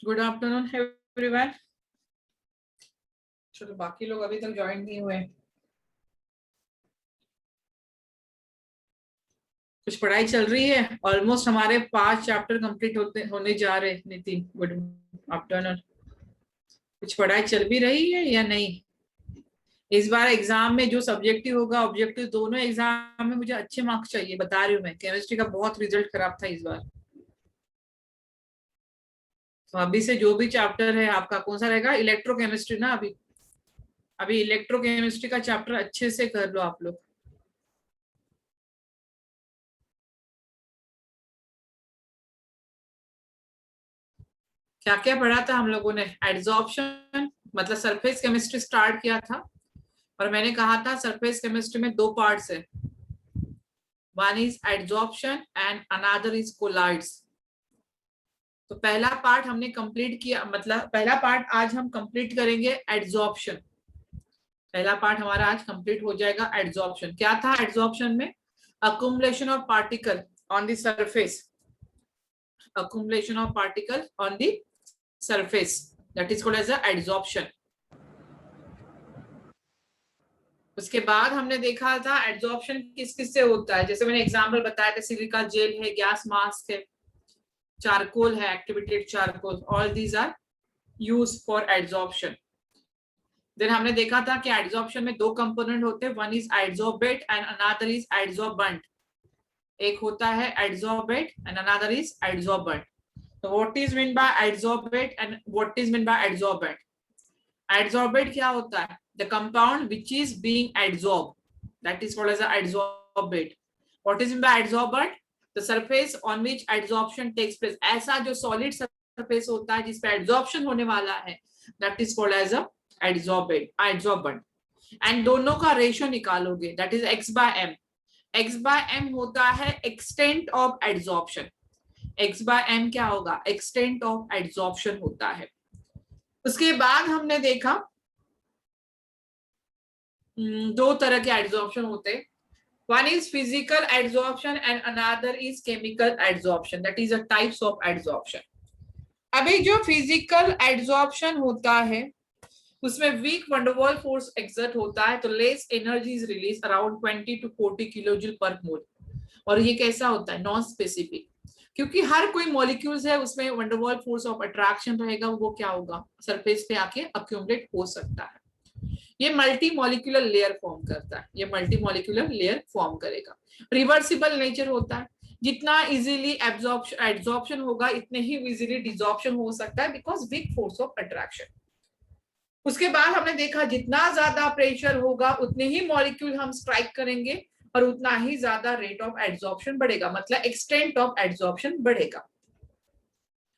Good afternoon everyone. चलो बाकी लोग अभी तक ज्वाइन नहीं हुए। कुछ पढ़ाई चल रही है। ऑलमोस्ट हमारे 5 चैप्टर कंप्लीट होने जा रहे। Nitin good afternoon. कुछ पढ़ाई चल भी रही है या नहीं? इस बार एग्जाम में जो सब्जेक्टिव होगा ऑब्जेक्टिव दोनों एग्जाम में मुझे अच्छे मार्क्स चाहिए, बता रही हूँ मैं। केमिस्ट्री का बहुत रिजल्ट खराब था इस बार। तो अभी से जो भी चैप्टर है आपका कौन सा रहेगा? इलेक्ट्रोकेमिस्ट्री ना। अभी अभी इलेक्ट्रोकेमिस्ट्री का चैप्टर अच्छे से कर लो आप लोग। क्या क्या पढ़ा था हम लोगों ने? एड्सॉर्प्शन मतलब सरफेस केमिस्ट्री स्टार्ट किया था, और मैंने कहा था सरफेस केमिस्ट्री में 2 पार्ट्स है। One is adsorption and another is colloids. तो पहला पार्ट हमने कंप्लीट किया, मतलब पहला पार्ट आज हम कंप्लीट करेंगे एड्सॉर्प्शन। पहला पार्ट हमारा आज कंप्लीट हो जाएगा एड्सॉर्प्शन। क्या था एड्सॉर्प्शन में? Accumulation of particle on the surface. accumulation of particles on the surface, that is called as a adsorption. उसके बाद हमने देखा था एड्सॉर्प्शन किस किस से होता है। जैसे मैंने एग्जांपल बताया था, सिलिका जेल है, गैस मास्क है, चारकोल है, activated charcoal, all these are use for adsorption. Then हमने देखा था कि एड्सॉर्प्शन में 2 कंपोनेंट होते हैं, one is adsorbate and another is adsorbent. एक होता है adsorbate and another is adsorbent. So what is meant by adsorbate and what is meant by adsorbent? Adsorbate क्या होता है? The compound which is being adsorbed, that is called as a adsorbate. What is meant by adsorbent? The surface on which adsorption takes place. ऐसा जो solid surface होता है जिस पे adsorption होने वाला है, that is called as a adsorbate, adsorbent. And दोनों का रेशियो निकालोगे, that is x by m. x by m होता है extent of adsorption. x by m क्या होगा? एक्सटेंट ऑफ एड्सॉर्प्शन होता है। उसके बाद हमने देखा 2 तरह के एड्सॉर्प्शन होते हैं। One is physical adsorption and another is chemical adsorption, that is a types of adsorption. अभी जो फिजिकल एड्सॉर्प्शन होता है उसमें वीक वंडरवॉल फोर्स एक्सर्ट होता है, तो less energy is release around 20 to 40 kilojoule पर मोल। और ये कैसा होता है? नॉन स्पेसिफिक, क्योंकि हर कोई मॉलिक्यूल्स है उसमें वंडरवॉल फोर्स ऑफ अट्रैक्शन रहेगा, वो क्या होगा? सरफेस पे आके अक्यूमुलेट हो सकता है। ये मल्टी मॉलिक्यूलर लेयर फॉर्म करता है, ये मल्टी मॉलिक्यूलर लेयर फॉर्म करेगा। रिवर्सिबल नेचर होता है, जितना इजीली एब्जॉर्प्शन होगा इतने ही इजीली डिसॉर्प्शन हो सकता है, because week force of attraction. उसके बाद हमने देखा जितना ज्यादा प्रेशर होगा उतने ही मॉलिक्यूल हम स्ट्राइक करेंगे और उतना ही ज्यादा रेट ऑफ एड्सॉर्प्शन बढ़ेगा, मतलब एक्सटेंट ऑफ एड्सॉर्प्शन बढ़ेगा।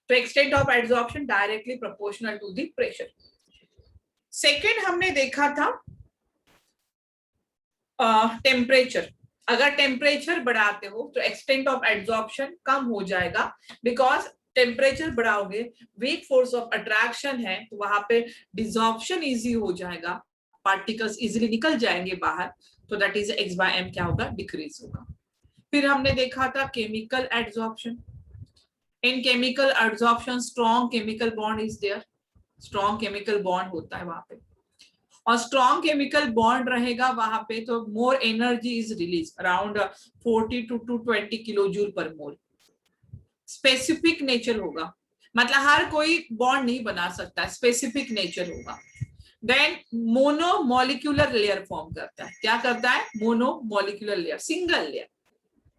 तो extent of adsorption directly proportional to the pressure. Second हमने देखा था टेम्परेचर। अगर टेम्परेचर बढ़ाते हो तो एक्सटेंट ऑफ एड्सॉर्प्शन कम हो जाएगा, बिकॉज टेम्परेचर बढ़ाओगे, वीक फोर्स ऑफ अट्रैक्शन है, तो वहां पे डिसॉर्प्शन इजी हो जाएगा, पार्टिकल्स इजीली निकल जाएंगे बाहर, तो that is x by m क्या होगा? डिक्रीज होगा। फिर हमने देखा था chemical adsorption. In chemical adsorption strong chemical bond is there, strong chemical bond होता है वहां पे, और स्ट्रॉन्ग केमिकल बॉन्ड रहेगा वहां पे तो more energy is release around 40 to 20 kilojoule पर मोल। स्पेसिफिक नेचर होगा, मतलब हर कोई बॉन्ड नहीं बना सकता, स्पेसिफिक नेचर होगा। Then mono molecular layer form करता है। क्या करता है? Mono molecular layer, single layer.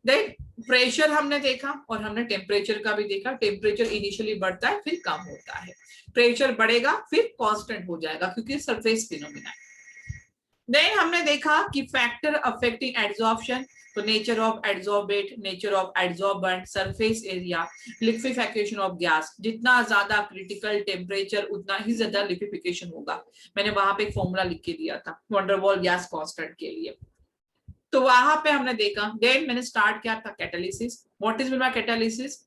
Then pressure हमने देखा और हमने टेम्परेचर का भी देखा। टेम्परेचर इनिशियली बढ़ता है फिर कम होता है, प्रेशर बढ़ेगा फिर कांस्टेंट हो जाएगा क्योंकि सरफेस फिनोमेना है। देन हमने देखा कि फैक्टर अफेक्टिंग एड्सॉर्प्शन, तो nature of adsorbate, nature of adsorbent, surface area, liquefaction of gas. जितना ज्यादा क्रिटिकल टेम्परेचर उतना ही ज्यादा लिक्विफिकेशन होगा। मैंने वहां पे एक फॉर्मूला लिख के दिया था वंडरवॉल गैस कांस्टेंट के लिए, तो वहां पे हमने देखा। देन मैंने स्टार्ट किया था catalysis. What is mean by catalysis?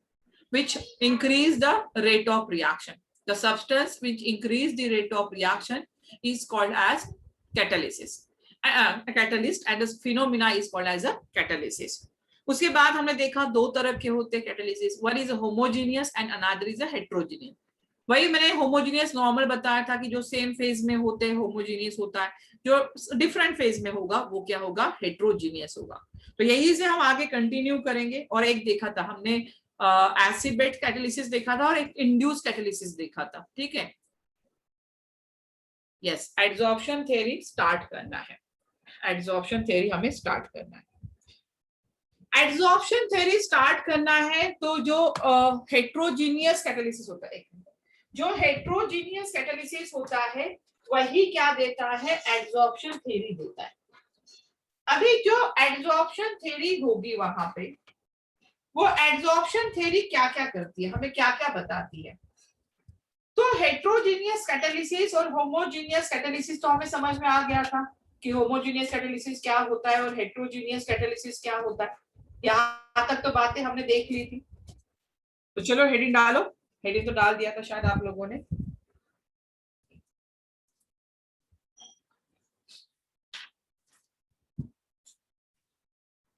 which increase the rate of reaction. The substance which increase the rate of reaction is called as catalysis, a catalyst, and the phenomena is called as a catalysis. उसके बाद हमने देखा 2 तरह के होते हैं catalysis, one is homogeneous and another is heterogeneous. वही मैंने होमोजीनियस नॉर्मल बताया था कि जो सेम फेज में होते हैं होमोजीनियस होता है, जो डिफरेंट फेज में होगा वो क्या होगा, हेट्रोजीनियस होगा। तो यही से हम आगे कंटिन्यू करेंगे। और एक देखा था हमने एसिड बेस कैटालिसिस देखा था और एक इंड्यूस कैटालिसिस देखा था, ठीक है। यस, एड्सॉर्प्शन थ्योरी स्टार्ट करना है, एड्सॉर्प्शन थ्योरी हमें स्टार्ट करना है। एड्सॉर्प्शन थ्योरी स्टार्ट करना है तो जो हेट्रोजीनियस कैटालिसिस होता है, जो हेट्रोजीनियस कैटालिसिस होता है वही क्या देता है, एड्सॉर्प्शन थ्योरी देता है। अभी जो एड्सॉर्प्शन थ्योरी होगी वहां पे, वो एड्सॉर्प्शन थ्योरी क्या क्या करती है, हमें क्या क्या बताती है। तो हेट्रोजीनियस कैटालिसिस और होमोजीनियस कैटालिसिस तो हमें समझ में आ गया था कि होमोजीनियस कैटालिसिस क्या होता है और हेट्रोजीनियस कैटालिसिस क्या होता है। यहाँ तक तो बातें हमने देख ली थी। तो चलो हेडिंग डालो, हेडिंग तो डाल दिया था शायद आप लोगों ने।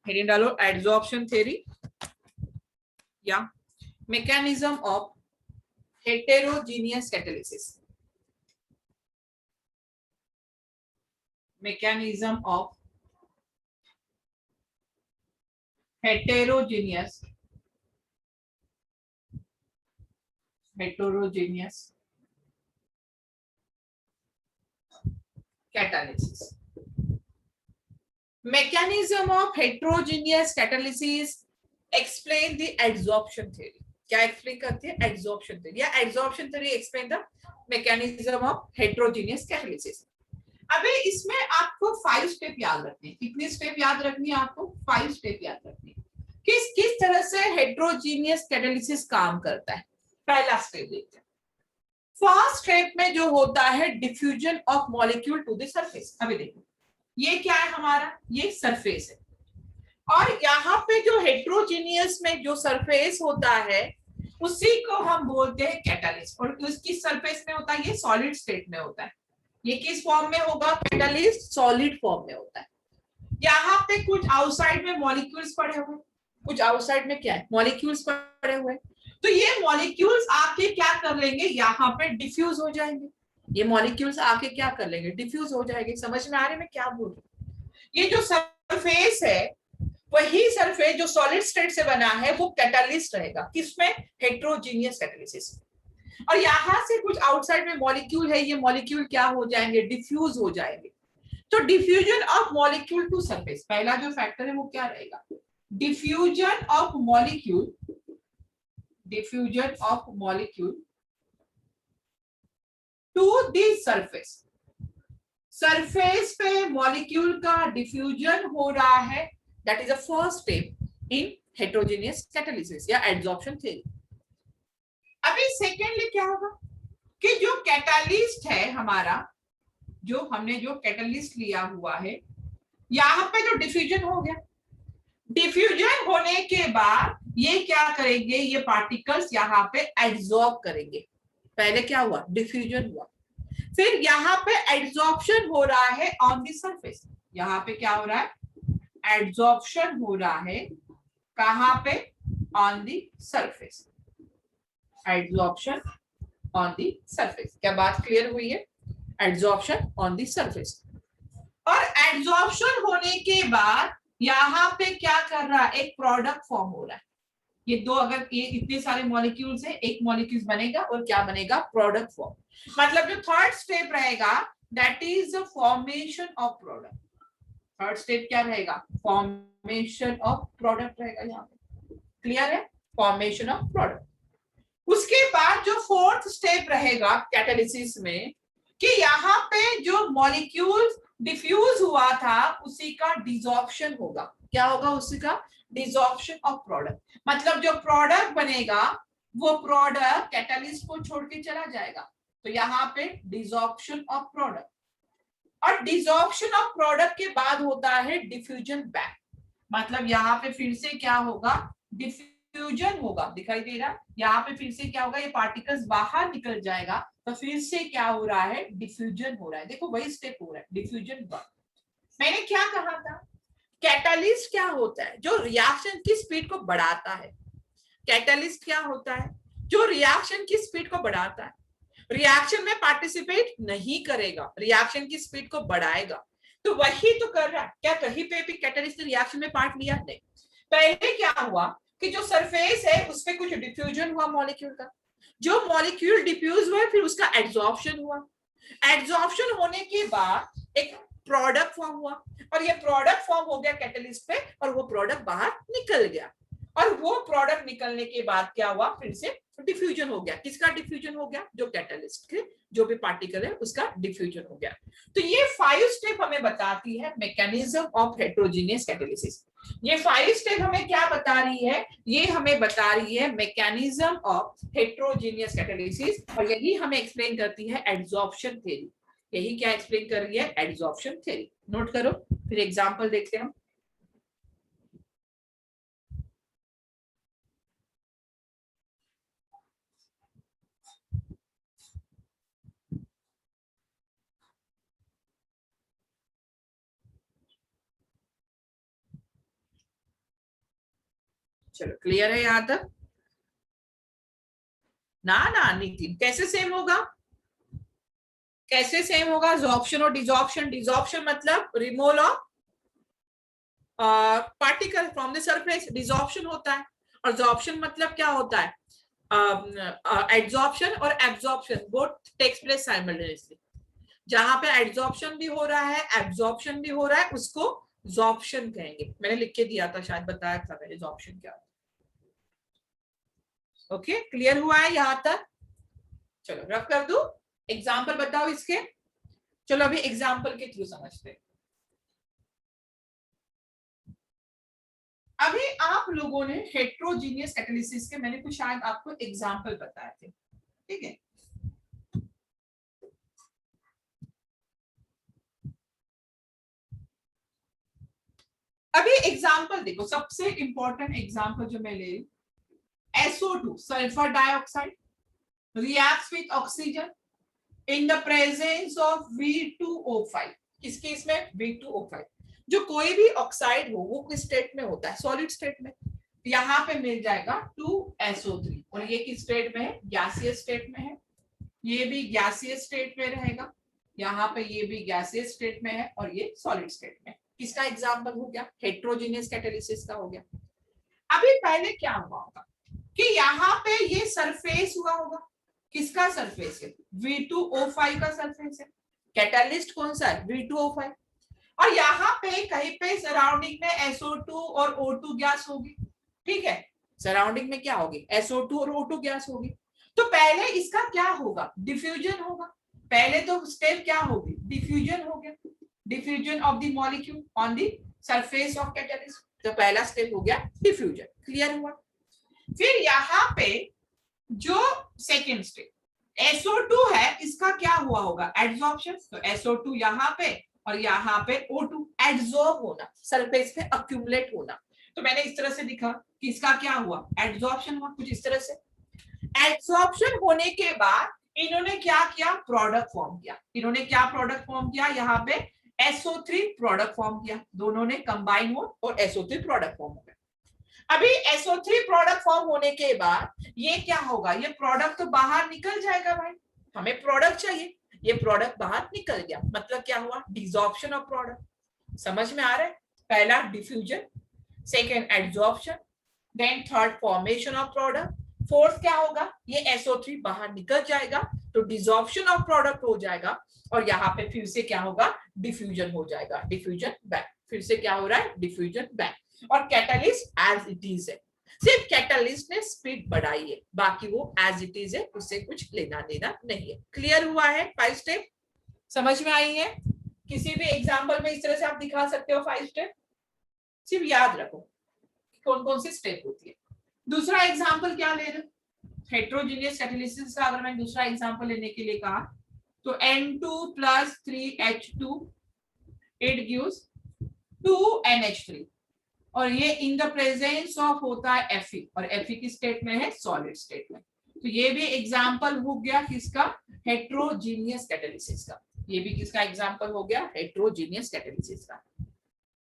हेडिंग डालो, एड्सॉर्प्शन थ्योरी या mechanism of heterogeneous catalysis, mechanism of heterogeneous catalysis, mechanism of heterogeneous catalysis explain the adsorption theory। क्या एक्सप्लेन करती है, एड्सॉर्प्शन थ्योरी या adsorption theory explain the mechanism of heterogeneous catalysis. अबे इसमें आपको 5 स्टेप याद रखने हैं। कितनी स्टेप याद रखनी है आपको, 5 स्टेप याद रखनी है। किस किस तरह से हेटेरोजेनियस कैटालिसिस काम करता है। पहला स्टेप देखते हैं। फर्स्ट स्टेप में जो होता है diffusion of molecule to the surface. अभी देखो ये क्या है हमारा, ये सरफेस है और यहाँ पे जो हेटेरोजेनियस में जो सरफेस होता है उसी को हम बोलते हैं कैटालिस्ट। और उसकी सरफेस में होता है, ये सॉलिड स्टेट में होता है। ये किस फॉर्म में होगा, कैटालिस्ट सॉलिड फॉर्म में होता है। यहाँ पे कुछ आउटसाइड में मॉलिक्यूल्स पड़े हुए, कुछ आउटसाइड में क्या है, मॉलिक्यूल्स पड़े हुए। तो ये मॉलिक्यूल्स आके क्या कर लेंगे, यहाँ पे डिफ्यूज हो जाएंगे। ये मॉलिक्यूल्स आके क्या कर लेंगे, डिफ्यूज हो जाएंगे। समझ में आ रही है मैं क्या बोल रही हूँ। ये जो सरफेस है वही सरफेस जो सॉलिड स्टेट से बना है वो कैटालिस्ट रहेगा। किसमें, हेटेरोजेनियस कैटालिसिस। और यहां से कुछ आउटसाइड में मॉलिक्यूल है, ये मॉलिक्यूल क्या हो जाएंगे, डिफ्यूज हो जाएंगे। तो diffusion of molecule to surface, पहला जो फैक्टर है वो क्या रहेगा, diffusion of molecule, diffusion of molecule to the surface. Surface पे मॉलिक्यूल का डिफ्यूजन हो रहा है, that is the first step in heterogeneous catalysis या एड्सॉर्प्शन थ्योरी। अभी सेकेंडली क्या होगा कि जो कैटालिस्ट है हमारा, जो हमने जो कैटालिस्ट लिया हुआ है, यहाँ पे जो डिफ्यूजन हो गया, डिफ्यूजन होने के बाद ये क्या करेंगे, ये पार्टिकल्स यहाँ पे एड्सॉर्ब करेंगे। पहले क्या हुआ, डिफ्यूजन हुआ, फिर यहाँ पे एड्सॉर्प्शन हो रहा है ऑन द सरफेस। यहाँ पे क्या हो रहा है, एड्सॉर्प्शन हो रहा है कहाँ पे, on the surface. Adsorption on the surface. क्या बात क्लियर हुई है, एड्सॉर्प्शन ऑन द सरफेस। और एड्सॉर्प्शन होने के बाद यहाँ पे क्या कर रहा है, एक प्रोडक्ट फॉर्म हो रहा है। ये दो, अगर ये इतने सारे मॉलिक्यूल्स है, एक मॉलिक्यूल बनेगा और क्या बनेगा, प्रोडक्ट फॉर्म। मतलब जो थर्ड स्टेप रहेगा that is the formation of product. Third step क्या रहेगा, फॉर्मेशन ऑफ प्रोडक्ट रहेगा। यहाँ पे क्लियर है, फॉर्मेशन ऑफ प्रोडक्ट। उसके बाद जो फोर्थ स्टेप रहेगा कैटालिसिस में कि यहाँ पे जो मॉलिक्यूल डिफ्यूज हुआ था उसी का डिसॉर्प्शन होगा। क्या होगा, उसी का डिसॉर्प्शन ऑफ प्रोडक्ट। मतलब जो प्रोडक्ट बनेगा वो प्रोडक्ट कैटालिस्ट को छोड़ के चला जाएगा। तो यहाँ पे डिसॉर्प्शन ऑफ प्रोडक्ट। और डिसॉर्प्शन ऑफ प्रोडक्ट के बाद होता है डिफ्यूजन बैक। मतलब यहाँ पे फिर से क्या होगा, डिफ्यूजन होगा, दिखाई दे रहा है। यहाँ पे फिर से क्या होगा, ये पार्टिकल्स बाहर निकल जाएगा, तो फिर से क्या हो रहा है, डिफ्यूजन हो रहा है। देखो वही स्टेप हो रहा है, डिफ्यूजन बैक। मैंने क्या कहा था, कैटालिस्ट क्या होता है, जो रिएक्शन की स्पीड को बढ़ाता है। कैटालिस्ट क्या होता है, जो रिएक्शन की स्पीड को बढ़ाता है, रिएक्शन में पार्टिसिपेट नहीं करेगा, रिएक्शन की स्पीड को बढ़ाएगा। तो वही तो कर रहा है। क्या कहीं पे भी कैटलिस्ट ने रिएक्शन में पार्ट लिया? नहीं। पहले क्या हुआ कि जो सरफेस है उस पर कुछ डिफ्यूजन हुआ मॉलिक्यूल का, जो मॉलिक्यूल डिफ्यूज हुआ फिर उसका एड्सॉर्प्शन हुआ, एड्सॉर्प्शन होने के बाद एक प्रोडक्ट फॉर्म हुआ और ये प्रोडक्ट फॉर्म हो गया कैटलिस्ट पे और वो प्रोडक्ट बाहर निकल गया। और वो प्रोडक्ट निकलने के बाद क्या हुआ, फिर से डिफ्यूजन हो गया। किसका डिफ्यूजन हो गया? जो कैटलिस्ट के जो भी पार्टिकल है उसका डिफ्यूजन हो गया। तो ये 5 स्टेप हमें बताती है मैकेनिज्म ऑफ हेटेरोजेनियस कैटालिसिस। ये 5 स्टेप हमें क्या बता रही है? ये हमें बता रही है मैकेनिज्म ऑफ हेटेरोजेनियस कैटालिसिस, और यही हमें एक्सप्लेन करती है एड्सॉर्प्शन थ्योरी। यही क्या एक्सप्लेन कर रही है? Adsorption theory. नोट करो, फिर एग्जांपल देखते हैं हम। चलो क्लियर है यहां तक? ना नितिन, कैसे सेम होगा? कैसे सेम होगा? अब्जॉर्प्शन और डिसॉर्प्शन। डिसॉर्प्शन मतलब removal of particle from the surface, desorption होता है। और अब्जॉर्प्शन मतलब क्या होता है? एड्सॉर्प्शन और absorption both takes place simultaneously. जहां पे एड्सॉर्प्शन भी हो रहा है एब्जॉर्प्शन भी हो रहा है उसको ज़ॉर्प्शन कहेंगे। मैंने लिख के दिया था, शायद बताया था मैंने ज़ॉर्प्शन क्या। ओके, क्लियर हुआ है यहां तक? चलो रफ कर दूं, एग्जाम्पल बताओ इसके। चलो अभी एग्जाम्पल के थ्रू समझते हैं। अभी आप लोगों ने हेटेरोजेनियस कैटालिसिस के मैंने कुछ शायद आपको एग्जाम्पल बताए थे, ठीक है? अभी एग्जाम्पल देखो, सबसे इंपॉर्टेंट एग्जाम्पल जो मैं ले रही, SO2 sulphur dioxide reacts with oxygen in the presence of V2O5। किस केस में? V2O5। जो कोई भी ऑक्साइड हो वो किस स्टेट में होता है? सॉलिड स्टेट में। यहाँ पे मिल जाएगा 2SO3 और ये किस स्टेट में है? गैसियस स्टेट में है। ये भी गैसियस स्टेट में रहेगा, यहाँ पे ये भी गैसियस स्टेट में है और ये सॉलिड स्टेट में। किसका एग्जाम्पल हो गया? हेटेरोजेनियस कैटालिसिस का हो गया। अभी पहले क्या हुआ होगा कि यहाँ पे ये सरफेस हुआ होगा। किसका सरफेस है? V2O5 का सरफेस है। कैटालिस्ट कौन सा है? V2O5। और यहाँ पे कहीं पे सराउंडिंग में SO2 और O2 गैस होगी, ठीक है? सराउंडिंग में क्या होगी? SO2 और O2 गैस होगी। तो पहले इसका क्या होगा? डिफ्यूजन होगा। पहले तो स्टेप क्या होगी? डिफ्यूजन हो गया, diffusion of the molecule on the surface of catalyst. तो पहला स्टेप हो गया डिफ्यूजन। क्लियर हुआ? फिर यहाँ पे जो सेकेंड स्टेप SO2 है, इसका क्या हुआ होगा? एड्सॉर्प्शन। तो SO2 यहाँ पे और यहाँ पे O2 एड्सॉर्ब होना, सरफेस पे अक्यूमुलेट होना। तो मैंने इस तरह से लिखा कि इसका क्या हुआ? एड्सॉर्प्शन हुआ, कुछ इस तरह से। एड्सॉर्प्शन होने के बाद इन्होंने क्या किया? प्रोडक्ट फॉर्म किया। इन्होंने क्या प्रोडक्ट फॉर्म किया? यहाँ पे SO3 प्रोडक्ट फॉर्म किया। दोनों ने कंबाइन हो और SO3 प्रोडक्ट फॉर्म हो गया। अभी SO3 प्रोडक्ट फॉर्म होने के बाद ये क्या होगा? ये प्रोडक्ट तो बाहर निकल जाएगा भाई, हमें प्रोडक्ट चाहिए। ये प्रोडक्ट बाहर निकल गया, मतलब क्या हुआ? Desorption of product. समझ में आ रहा है? पहला diffusion, second adsorption, then third formation of product, fourth क्या होगा? ये SO3 बाहर निकल जाएगा तो डिसॉर्प्शन ऑफ प्रोडक्ट हो जाएगा और यहाँ पे फिर से क्या होगा? डिफ्यूजन हो जाएगा। डिफ्यूजन बैक, फिर से क्या हो रहा है? Diffusion back. और कैटालिस्ट एज इट इज है, सिर्फ कैटालिस्ट ने स्पीड बढ़ाई है, बाकी वो एज इट इज है, उससे कुछ लेना देना नहीं है। क्लियर हुआ है? 5 स्टेप समझ में आई है? किसी भी एग्जांपल में इस तरह से आप दिखा सकते हो 5 स्टेप। सिर्फ याद रखो कौन कौन सी स्टेप होती है। दूसरा एग्जांपल क्या ले रहे हो? हेटेरोजेनियस कैटालिसिस का अगर मैं दूसरा एग्जांपल लेने के लिए कहा तो N2 + 3H2 it gives 2NH3 और ये इन द प्रेजेंस ऑफ होता है Fe और Fe की स्टेट में है? सॉलिड स्टेट में। तो ये भी एग्जांपल हो गया किसका? हेटेरोजेनियस कैटालिसिस का। ये भी किसका एग्जांपल हो गया? हेटेरोजेनियस कैटालिसिस का।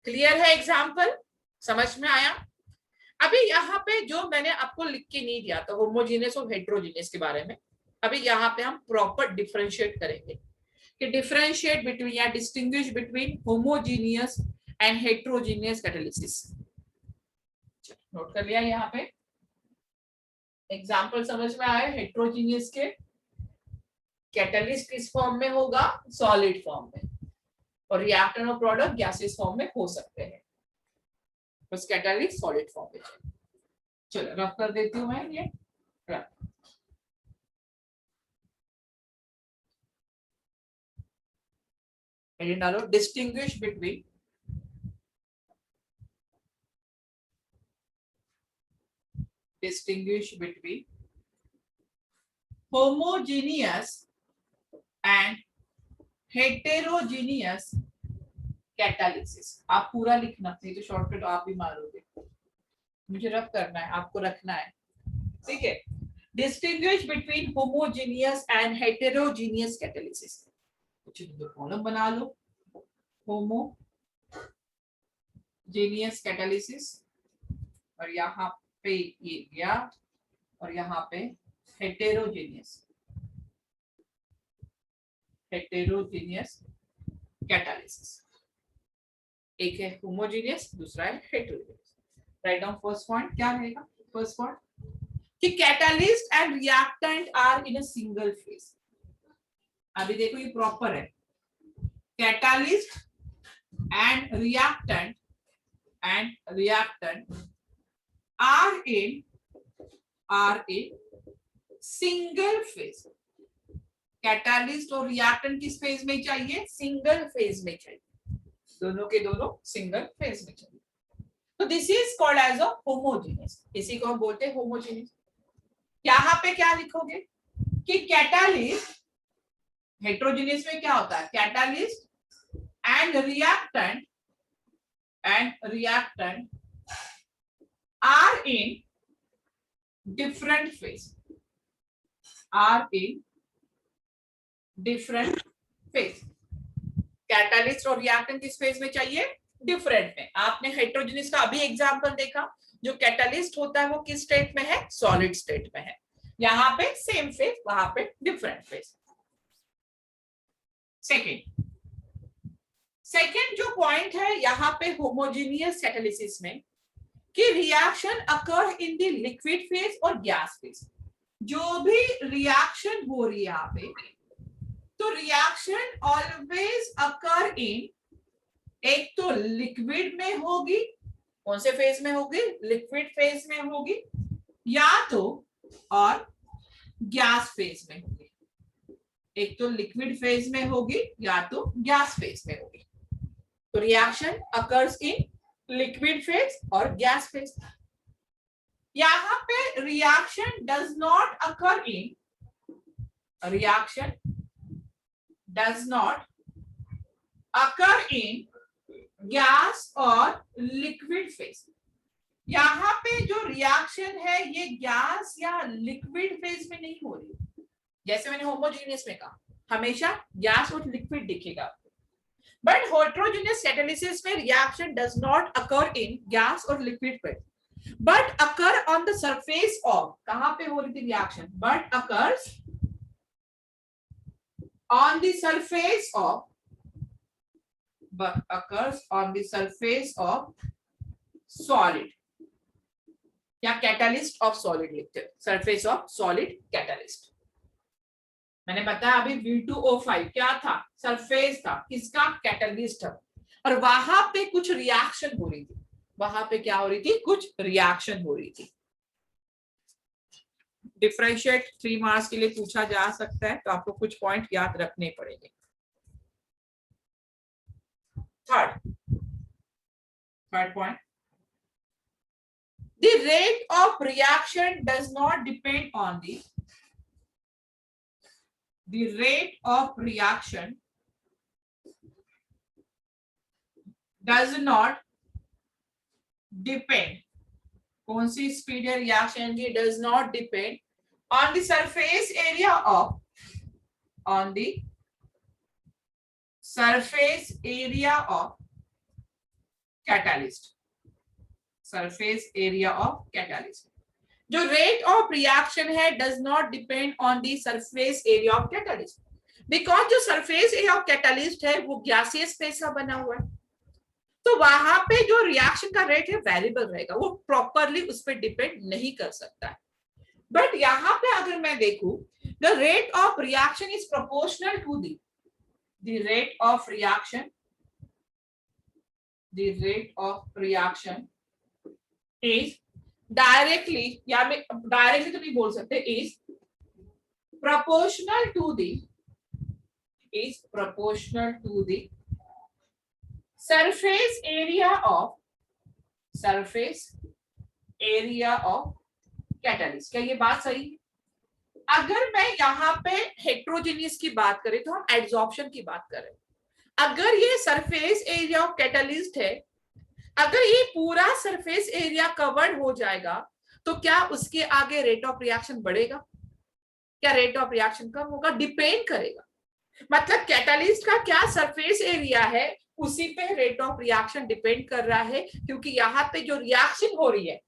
क्लियर है एग्जांपल? समझ में आया? अभी यहाँ पे जो मैंने आपको लिख के नहीं दिया था होमोजीनियस और हेट्रोजीनियस के बारे में, अभी यहाँ पे हम प्रॉपर डिफरेंशिएट करेंगे कि डिफरेंशिएट बिटवीन या distinguish between homogeneous and heterogeneous catalysis. Note कर लिया यहाँ पे, एग्जाम्पल समझ में आया हेट्रोजीनियस के, कैटलिस्ट किस फॉर्म में होगा, सॉलिड फॉर्म में, और रिएक्टेंट और प्रोडक्ट गैसेस फॉर्म में हो सकते हैं, बस कैटलिस्ट सॉलिड फॉर्म में। चलो रफ कर देती हूँ मैं ये रफ। डालो distinguish between homogeneous and heterogeneous catalysis। आप पूरा लिखना, नहीं तो शॉर्टकट आप भी मारोगे, मुझे रफ करना है, आपको रखना है, ठीक है। Distinguish between homogeneous and heterogeneous catalysis, कुछ तो कॉलम बना लो, होमोजीनियस कैटालिसिस, और यहाँ पे ये गया, और यहाँ पे हेटेरोजीनियस कैटालिसिस। एक है होमोजीनियस, दूसरा है heterogeneous. Right down first point, क्या रहेगा फर्स्ट पॉइंट कि catalyst and reactant are in a single phase. अभी देखो ये प्रॉपर है, catalyst and reactant are in single phase. Catalyst और रिएक्टेंट किस फेज में चाहिए, सिंगल फेज में चाहिए, दोनों के दोनों सिंगल फेज में चाहिए। तो this is called as a homogeneous, इसी को हम बोलते हैं होमोजीनियस। यहाँ पे क्या लिखोगे कि कैटालिस्ट, हेट्रोजीनियस में क्या होता है, catalyst and reactant are in different phase, catalyst और रिएक्टेंट किस फेज में चाहिए, डिफरेंट में। आपने हेट्रोजीनियस का अभी एग्जांपल देखा, जो कैटालिस्ट होता है वो किस स्टेट में है, सॉलिड स्टेट में है, यहाँ पे सेम फेज, वहां पे डिफरेंट फेज। सेकेंड जो पॉइंट है यहाँ पे होमोजीनियस कैटालिसिस में, कि reaction occur in the liquid phase और गैस फेज। जो भी रिएक्शन हो रही है यहाँ पे, तो रिएक्शन ऑलवेज अकर इन, एक तो लिक्विड में होगी, कौन से फेज में होगी, लिक्विड फेज में होगी, या तो और गैस फेज में होगी, एक तो लिक्विड फेज में होगी या तो गैस फेज में होगी। तो reaction occurs in liquid phase और गैस फेज। यहाँ पे reaction does not occur in, reaction does not occur in gas और लिक्विड फेज। यहाँ पे जो रिएक्शन है ये गैस या लिक्विड फेज में नहीं हो रही, जैसे मैंने होमोजीनियस में कहा हमेशा गैस और लिक्विड दिखेगा, बट हेटेरोजीनियस कैटालिसिस में reaction does not occur in gas और liquid phase, but occur on the surface of, कहां पे हो रही थी reaction, but occurs on the surface of, but occurs on the surface of solid, या catalyst of solid लिखते हैं, surface of solid catalyst. मैंने बताया अभी V2O5 क्या था, सरफेस था, किसका, कैटालिस्ट था, और वहां पे कुछ रिएक्शन हो रही थी, वहां पे क्या हो रही थी, कुछ रिएक्शन हो रही थी। डिफरेंशिएट 3 मार्क्स के लिए पूछा जा सकता है, तो आपको कुछ पॉइंट याद रखने पड़ेंगे। Third point, the rate of reaction does not depend on the rate of reaction does not depend, कौन सी स्पीड है रिएक्शन की, does not depend on the surface area of, on the surface area of catalyst, surface area of catalyst. जो rate of reaction है does not depend on the surface area of catalyst, because जो surface area of catalyst है वो gaseous phase का बना हुआ है, तो वहां पे जो रिएक्शन का रेट है वेरिएबल रहेगा, वो प्रॉपरली उस पर डिपेंड नहीं कर सकता है। बट यहाँ पे अगर मैं देखूं, the rate of reaction is proportional to the rate of reaction, the rate of reaction is directly, या मैं डायरेक्टली तो नहीं बोल सकते, is proportional to the surface area of catalyst। क्या ये बात सही है? अगर मैं यहाँ पे हेट्रोजेनियस की बात करें तो हम एड्सॉर्प्शन की बात करें। अगर ये सरफेस एरिया ऑफ कैटालिस्ट है, अगर ये पूरा सरफेस एरिया कवर्ड हो जाएगा तो क्या उसके आगे रेट ऑफ रिएक्शन बढ़ेगा, क्या रेट ऑफ रिएक्शन कम होगा? डिपेंड करेगा। मतलब कैटालिस्ट का क्या सरफेस एरिया है उसी पे रेट ऑफ रिएक्शन डिपेंड कर रहा है, क्योंकि यहाँ पे जो रिएक्शन हो रही है,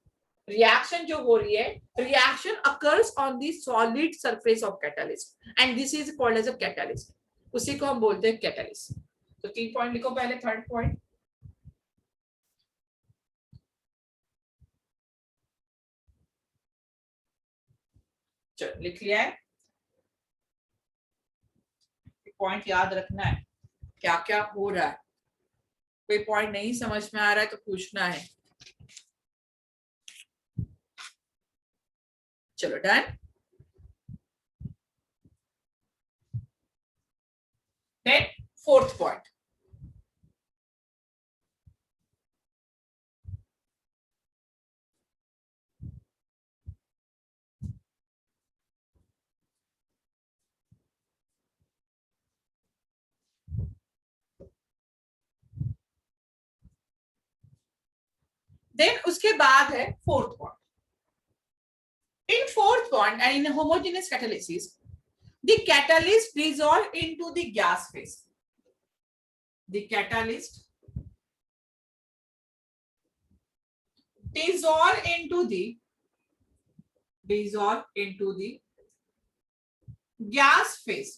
reaction occurs on the solid surface of catalyst and this is called as a catalyst. उसी को हम बोलते हैं कैटालिस्ट। तो 3 पॉइंट लिखो पहले। थर्ड पॉइंट, चलो लिख लिया है। पॉइंट याद रखना है क्या क्या हो रहा है। कोई पॉइंट नहीं समझ में आ रहा है तो पूछना है। चलो done. Then fourth point, then उसके बाद है fourth point. In fourth point, and in homogeneous catalysis, the catalyst dissolve into the gas phase. The catalyst dissolve into the gas phase।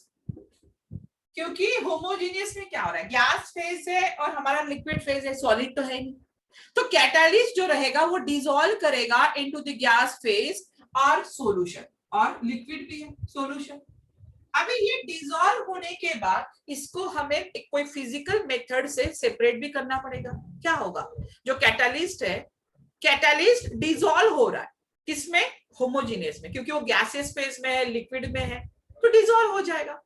क्योंकि होमोजेनियस में क्या हो रहा है, गैस फेज है और हमारा लिक्विड फेज है, सॉलिड तो है नहीं। तो कैटालिस्ट जो रहेगा वो डिसॉल्व करेगा इनटू द गैस फेज और सॉल्यूशन, और लिक्विड भी है सॉल्यूशन। अभी ये डिसॉल्व होने के बाद इसको हमें कोई फिजिकल मेथड से सेपरेट भी करना पड़ेगा। क्या होगा, जो कैटालिस्ट है, कैटालिस्ट डिसॉल्व हो रहा है किसमें, होमोजेनियस में, क्योंकि वो गैसियस फेज में है, लिक्विड में है, तो डिसॉल्व हो जाएगा।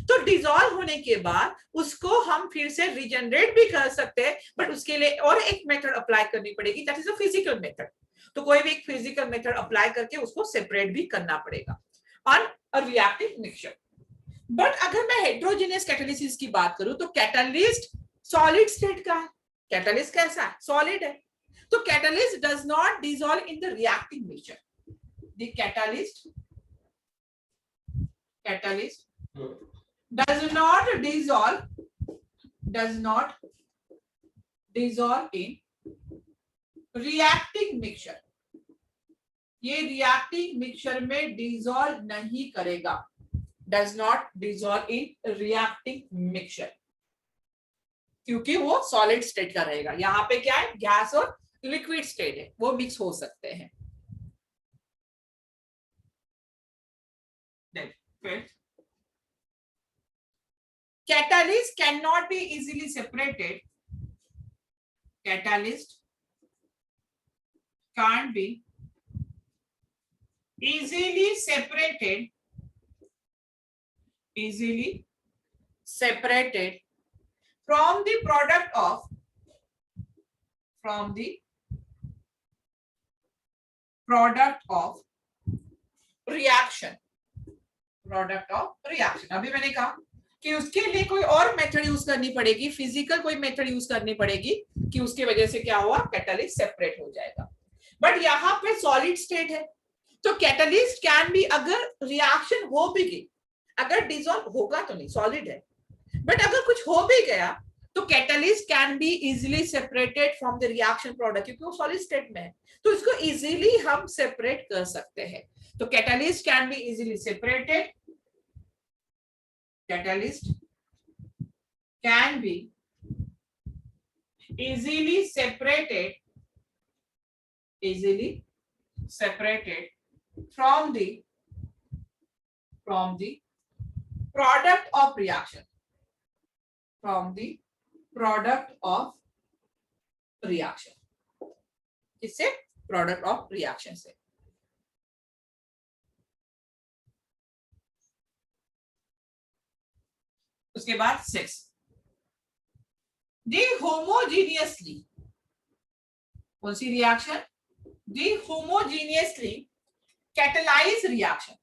तो डिसॉल्व होने के बाद उसको हम फिर से रिजनरेट भी कर सकते हैं, बट उसके लिए और एक मेथड अप्लाई करनी पड़ेगी, that is a physical method. तो कोई भी एक फिजिकल मेथड अप्लाई करके उसको सेपरेट भी करना पड़ेगा on a reactive mixture. But अगर मैं हेट्रोजेनियस कैटालिसिस की बात करूं तो कैटालिस्ट सॉलिड स्टेट का है। कैटालिस्ट कैसा है, सॉलिड है। तो catalyst does not dissolve in the reactive mixture. The catalyst does not dissolve in reacting mixture। ये रिएक्टिव मिक्सचर में डिसॉल्व नहीं करेगा, does not dissolve in reactive mixture, क्योंकि वो सॉलिड स्टेट का रहेगा। यहाँ पे क्या है, गैस और लिक्विड स्टेट है, वो मिक्स हो सकते हैं। Catalyst cannot be easily separated. Catalyst can't be easily separated from the product of reaction। अभी मैंने कहा कि उसके लिए कोई और मेथड यूज करनी पड़ेगी, फिजिकल कोई मेथड यूज करनी पड़ेगी कि उसके वजह से क्या हुआ, कैटालिस्ट सेपरेट हो जाएगा। बट यहाँ पे सॉलिड स्टेट है, तो कैटालिस्ट कैन बी, अगर रिएक्शन हो भी गई, अगर डिसॉल्व होगा तो नहीं, सॉलिड है, बट अगर कुछ हो भी गया तो catalyst can be easily separated from the reaction product, क्योंकि वो सॉलिड स्टेट में है, तो इसको इजिली हम सेपरेट कर सकते हैं। तो catalyst can be easily separated, catalyst can be easily separated from the product of reaction, इससे प्रोडक्ट ऑफ रिएक्शन से। उसके बाद 6 दी होमोजीनियसली, कौन सी reaction? The homogeneously catalyse reaction,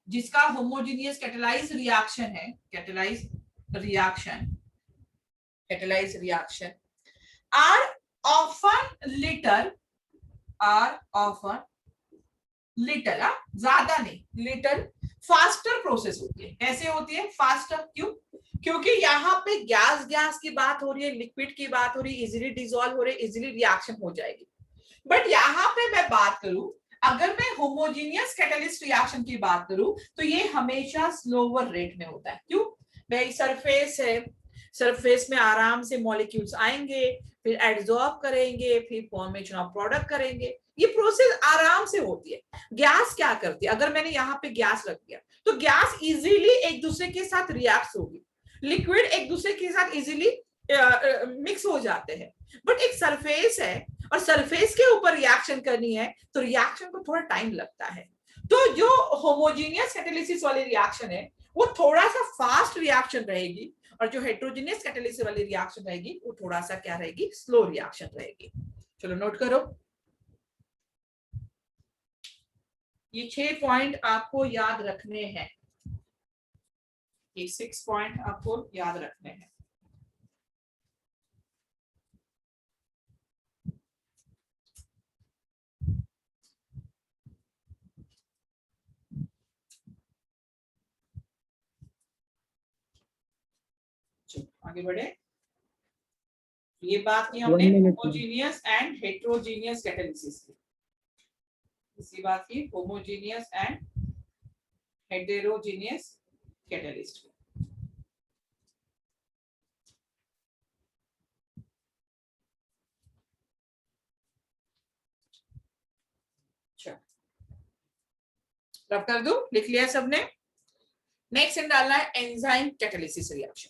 जिसका होमोजीनियस कैटलाइज रिएक्शन है, catalyse reaction are often little, ज्यादा नहीं, लिटल फास्टर प्रोसेस होती है। कैसे होती है? फास्टर। क्यों? क्योंकि यहाँ पे गैस की बात हो रही है, लिक्विड की बात हो रही है, इजीली डिसॉल्व हो रही है, इजीली रिएक्शन हो जाएगी। बट यहाँ पे मैं बात करूं, अगर मैं होमोजीनियस कैटलिस्ट रिएक्शन की बात करूं, तो ये हमेशा स्लोवर रेट में होता है। क्यों? भाई सरफेस है, सरफेस में आराम से मॉलिक्यूल्स आएंगे, फिर एड्सॉर्ब करेंगे, फिर फॉर्मेशन ऑफ प्रोडक्ट करेंगे, ये प्रोसेस आराम से होती है। गैस क्या करती है? अगर मैंने यहाँ पे गैस रख दिया तो गैस इजीली एक दूसरे के साथ रिएक्ट होगी, लिक्विड एक दूसरे के साथ इजीली मिक्स हो जाते हैं। बट एक सरफेस है और सरफेस के ऊपर रिएक्शन करनी है, तो रिएक्शन को थोड़ा टाइम लगता है। तो जो होमोजीनियस कैटालिसिस वाली रिएक्शन है वो थोड़ा सा फास्ट रिएक्शन रहेगी, और जो हेटेरोजेनियस कैटालिसिस वाली रिएक्शन रहेगी वो थोड़ा सा क्या रहेगी? स्लो रिएक्शन रहेगी। चलो नोट करो, ये 6 पॉइंट आपको याद रखने हैं, ये 6 पॉइंट आपको याद रखने हैं। आगे बढ़े। ये बात की हमने होमोजीनियस एंड हेटेरोजीनियस कैटालिसिस की, इसी बात की होमोजीनियस एंड हेटेरोजीनियस कैटालिस्ट। रब कर दूं? लिख लिया सबने? नेक्स्ट डालना है एंजाइम कैटालिसिस रिएक्शन।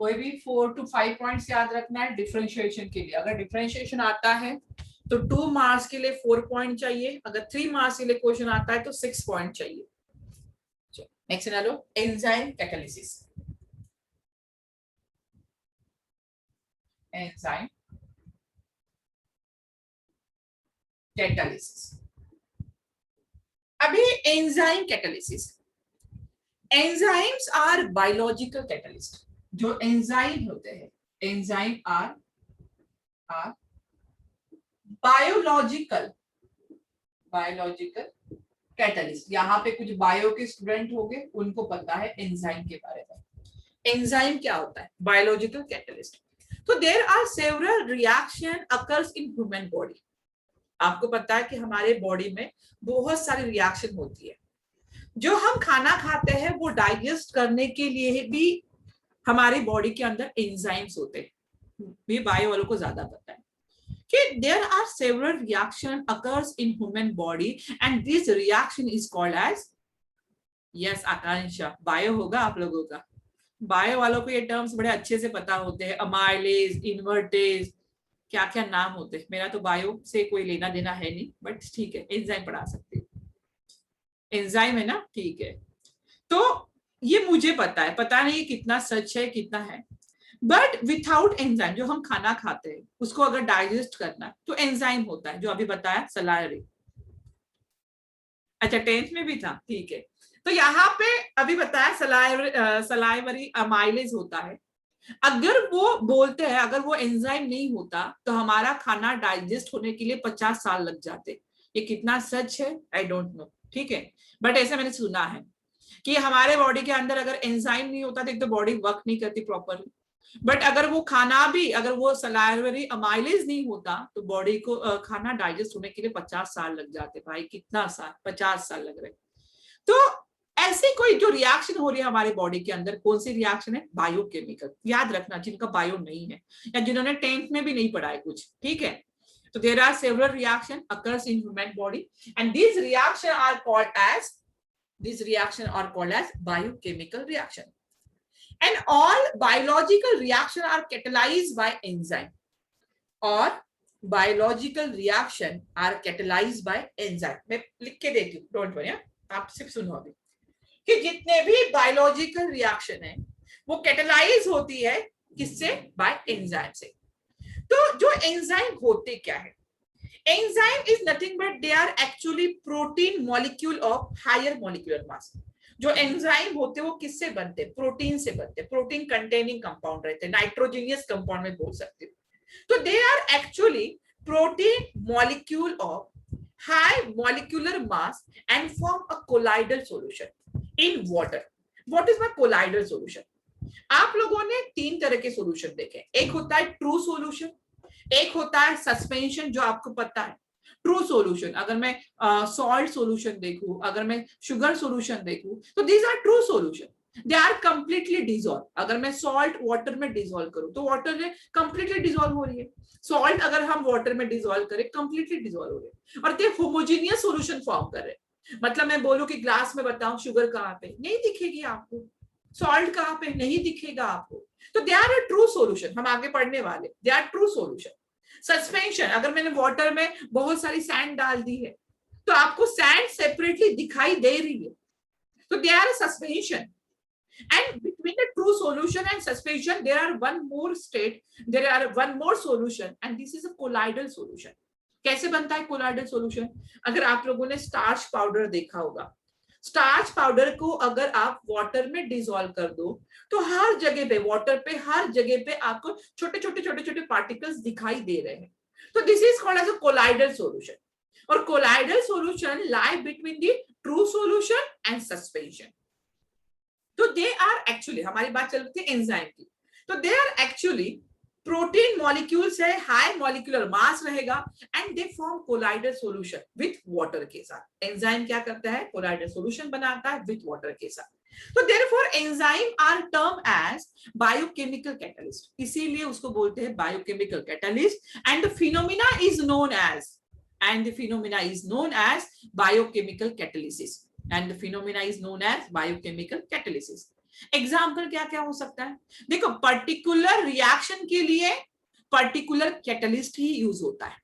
कोई भी 4 to 5 पॉइंट्स याद रखना है डिफरेंशिएशन के लिए। अगर डिफरेंशिएशन आता है तो 2 मार्क्स के लिए 4 पॉइंट चाहिए, अगर 3 मार्क्स के लिए क्वेश्चन आता है तो 6 पॉइंट चाहिए। नेक्स्ट डालो एंजाइम कैटालिसिस। Enzyme catalysis. अभी enzyme catalysis, enzymes are biological catalyst. जो एंजाइम होते हैं, एंजाइम आर बायोलॉजिकल कैटालिस्ट। यहाँ पे कुछ बायो के स्टूडेंट होंगे, उनको पता है एंजाइम के बारे में। एंजाइम क्या होता है? Biological catalyst. तो there are several reaction occurs in human body. आपको पता है कि हमारे बॉडी में बहुत सारी रिएक्शन होती है। जो हम खाना खाते हैं वो डाइजेस्ट करने के लिए भी हमारी बॉडी के अंदर एंजाइम्स होते हैं। ये बायो वालों को ज्यादा पता है कि there are several reaction occurs in human body and this reaction is called as, yes Akanksha, bio होगा आप लोगों का। बायो वालों को ये टर्म्स बड़े अच्छे से पता होते हैं, अमाइलेज, इन्वर्टेज, क्या क्या नाम होते हैं। मेरा तो बायो से कोई लेना देना है नहीं, बट ठीक है, एंजाइम पढ़ा सकते हो। एंजाइम है ना, ठीक है। तो ये मुझे पता है, पता नहीं कितना सच है कितना है, बट विथआउट एंजाइम, जो हम खाना खाते हैं उसको अगर डाइजेस्ट करना तो एंजाइम होता है, जो अभी बताया सलायरी। अच्छा 10th में भी था, ठीक है। तो यहाँ पे अभी बताया सलाइवरी अमाइलेज होता है। अगर वो बोलते हैं अगर वो एंजाइम नहीं होता तो हमारा खाना डाइजेस्ट होने के लिए 50 साल लग जाते। ये कितना सच है आई डोंट नो, ठीक है, बट ऐसा मैंने सुना है कि हमारे बॉडी के अंदर अगर एंजाइम नहीं होता तो एक तो बॉडी वर्क नहीं करती प्रॉपरली, बट अगर वो खाना भी अगर वो सलाइवरी अमाइलेज नहीं होता तो बॉडी को खाना डाइजेस्ट होने के लिए 50 साल लग जाते। भाई कितना साल, 50 साल लग रहे। तो ऐसी कोई जो रिएक्शन हो रही है हमारे बॉडी के अंदर, कौन सी रिएक्शन है? बायोकेमिकल। याद रखना जिनका बायो नहीं है या जिन्होंने 10th में भी नहीं पढ़ा है कुछ, ठीक है। तो there are several reaction occurs in human body and these reaction are called as biochemical reaction, and all biological reaction are catalyzed by enzyme, और biological reaction are catalyzed by enzyme। मैं लिख के देती हूँ, डोंट वरी, आप सिर्फ सुनो अभी कि जितने भी बायोलॉजिकल रिएक्शन है वो कैटेलाइज होती है किससे? बाय एंजाइम से। तो जो एंजाइम होते क्या है? Enzyme is nothing but they are actually protein molecule of higher molecular mass. जो एंजाइम होते वो किससे बनते? प्रोटीन से बनते। प्रोटीन कंटेनिंग कंपाउंड रहते, नाइट्रोजीनियस कंपाउंड में बोल सकते हो। तो they are actually protein molecule of high molecular mass and form a colloidal solution in water. What is my colloidal solution? आप लोगों ने 3 तरह के सॉल्यूशन देखे। एक होता है ट्रू सॉल्यूशन, एक होता है सस्पेंशन जो आपको पता है। ट्रू सॉल्यूशन अगर मैं सॉल्ट सॉल्यूशन देखूं, अगर मैं शुगर सॉल्यूशन देखूं, तो these are true solution, they are completely dissolve. अगर मैं सॉल्ट वाटर में डिसॉल्व करूं तो वाटर में कंप्लीटली डिसॉल्व हो रही है। सॉल्ट अगर हम वाटर में डिसॉल्व करें कंप्लीटली डिसॉल्व हो रही है, और ये होमोजेनियस सॉल्यूशन फॉर्म कर रहे हैं। मतलब मैं बोलूं कि ग्लास में बताऊं शुगर कहां पे, नहीं दिखेगी आपको। सॉल्ट कहां पे, नहीं दिखेगा आपको। तो they are a true solution, हम आगे पढ़ने वाले, they are true solution. Suspension, अगर मैंने वाटर में बहुत सारी सैंड डाल दी है तो आपको सैंड सेपरेटली दिखाई दे रही है, तो they are a suspension. And between the true solution and suspension, there are one more state, there are one more solution, and this is a colloidal solution. कैसे बनता है colloidal solution? अगर आप लोगों ने स्टार्च पाउडर देखा होगा, starch powder को अगर आप वाटर में डिसॉल्व कर दो तो हर जगह पे, वाटर पे हर जगह पे आपको छोटे छोटे पार्टिकल्स दिखाई दे रहे हैं। तो this is called as a colloidal solution, और colloidal solution lie between the true solution and suspension. तो दे आर एक्चुअली, हमारी बात चल रही थी एंजाइम की, तो they are actually protein molecules है, हाई मॉलिक्यूलर मास रहेगा, and they form colloidal solution with water के साथ। एंजाइम क्या करता है? कोलाइडल सॉल्यूशन बनाता है विथ वाटर के साथ। तो therefore enzyme are term as biochemical catalyst, इसीलिए उसको बोलते हैं biochemical catalyst, and the phenomena is known as biochemical catalysis, and the phenomena is known as biochemical catalysis. Example क्या क्या हो सकता है? देखो, पर्टिकुलर रिएक्शन के लिए पर्टिकुलर कैटलिस्ट ही यूज होता है।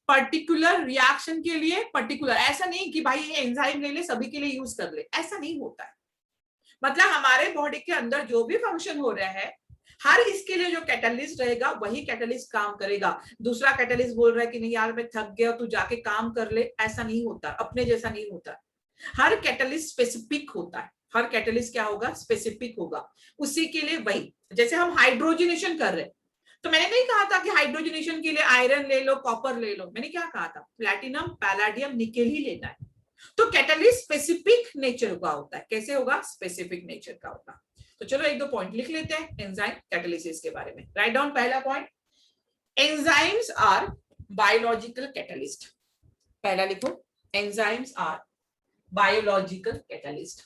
पर्टिकुलर रिएक्शन के लिए पर्टिकुलर, ऐसा नहीं कि भाई ये एंजाइम ले ले सभी के लिए यूज कर ले, ऐसा नहीं होता है। मतलब हमारे बॉडी के अंदर जो भी फंक्शन हो रहा है, हर इसके लिए जो कैटलिस्ट रहेगा वही कैटलिस्ट काम करेगा। दूसरा कैटलिस्ट बोल रहा है कि नहीं यार मैं थक गया, तू जाके काम कर ले, ऐसा नहीं होता, अपने जैसा नहीं होता। हर कैटलिस्ट स्पेसिफिक होता है, हर कैटलिस्ट क्या होगा? स्पेसिफिक होगा उसी के लिए। वही जैसे हम हाइड्रोजनेशन कर रहे हैं, तो मैंने नहीं कहा था कि हाइड्रोजनेशन के लिए आयरन ले लो, कॉपर ले लो, मैंने क्या कहा था? प्लैटिनम, पैलाडियम, निकेल ही लेना है। तो कैटलिस्ट स्पेसिफिक नेचर का होता है। कैसे होगा? स्पेसिफिक नेचर का होगा। तो चलो एक दो पॉइंट लिख लेते हैं एंजाइम कैटलिसिस के बारे में। राइट डाउन पहला point, enzymes are biological catalyst. पहला लिखो, enzymes are biological catalyst.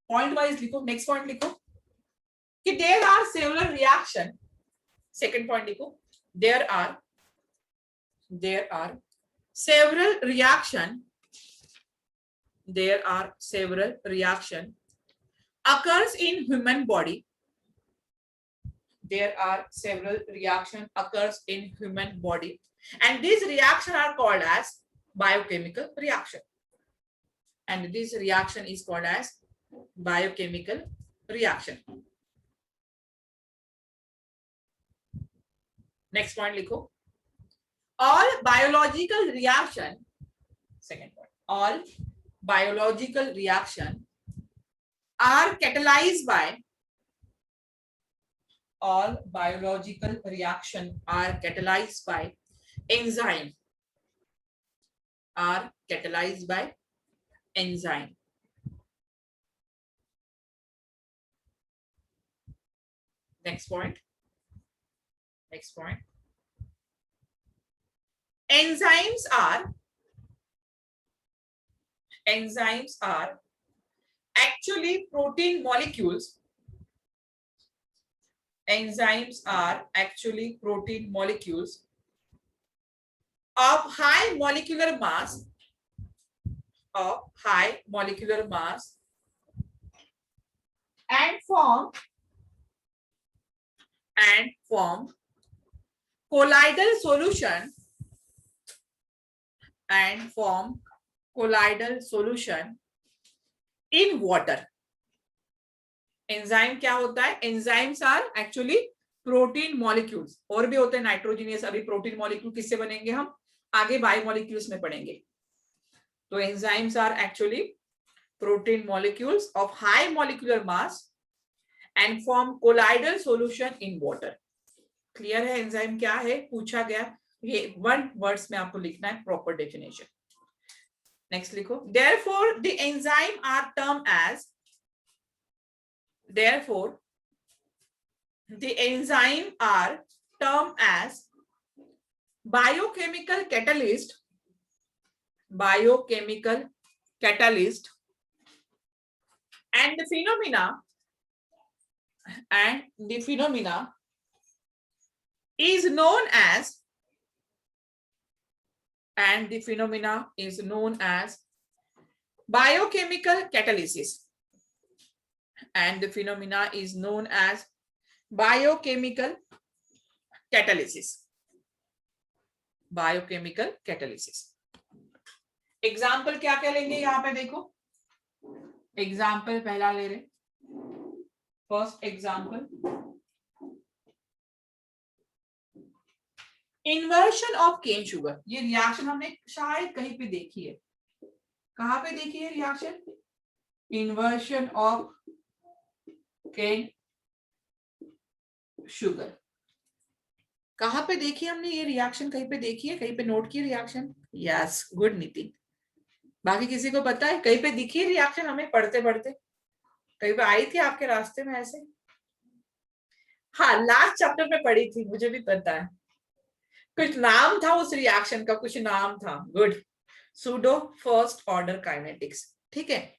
Point wise लिखो। नेक्स्ट पॉइंट लिखो कि there are several reaction. Second point लिखो, there are several reaction, there are several reaction occurs in human body, there are several reaction occurs in human body, and these reaction are called as biochemical reaction, and this reaction is called as biochemical reaction. Next point likho, all biological reaction, second point, all biological reaction are catalyzed by, all biological reaction are catalyzed by enzyme, are catalyzed by enzyme. Next point. Next point. Enzymes are actually protein molecules. Enzymes are actually protein molecules of high molecular mass, and form colloidal solution in water. Enzyme क्या होता है? Enzymes are actually protein molecules, और भी होते हैं nitrogenous. अभी protein molecule किससे बनेंगे हम आगे बायोमॉलिक्यूल्स में पढ़ेंगे। तो enzymes are actually protein molecules of high molecular mass and form colloidal solution in water. Clear है एंजाइम क्या है? पूछा गया, ये 1 वर्ड्स में आपको लिखना है प्रॉपर डेफिनेशन। नेक्स्ट लिखो, therefore the enzyme are term as, therefore the enzyme are termed as biochemical catalyst, and the phenomena is known as, biochemical catalysis, and the phenomena is known as biochemical catalysis. Example क्या क्या लेंगे यहाँ पे? देखो example पहला ले रहे, first example, inversion of cane sugar. ये रिएक्शन हमने शायद कहीं पे देखी है। कहाँ पे देखी है reaction? Inversion of cane sugar. कहां पे देखी हमने ये रिएक्शन? कहीं पे देखी है? कहीं पे नोट की रिएक्शन? Yes, good Nitin. बाकी किसी को पता है कहीं पे दिखी है रिएक्शन हमें पढ़ते पढ़ते? कहीं पे आई थी आपके रास्ते में ऐसे? हाँ, लास्ट चैप्टर में पढ़ी थी, मुझे भी पता है। कुछ नाम था उस रिएक्शन का, कुछ नाम था। Good, pseudo first order kinetics. ठीक है,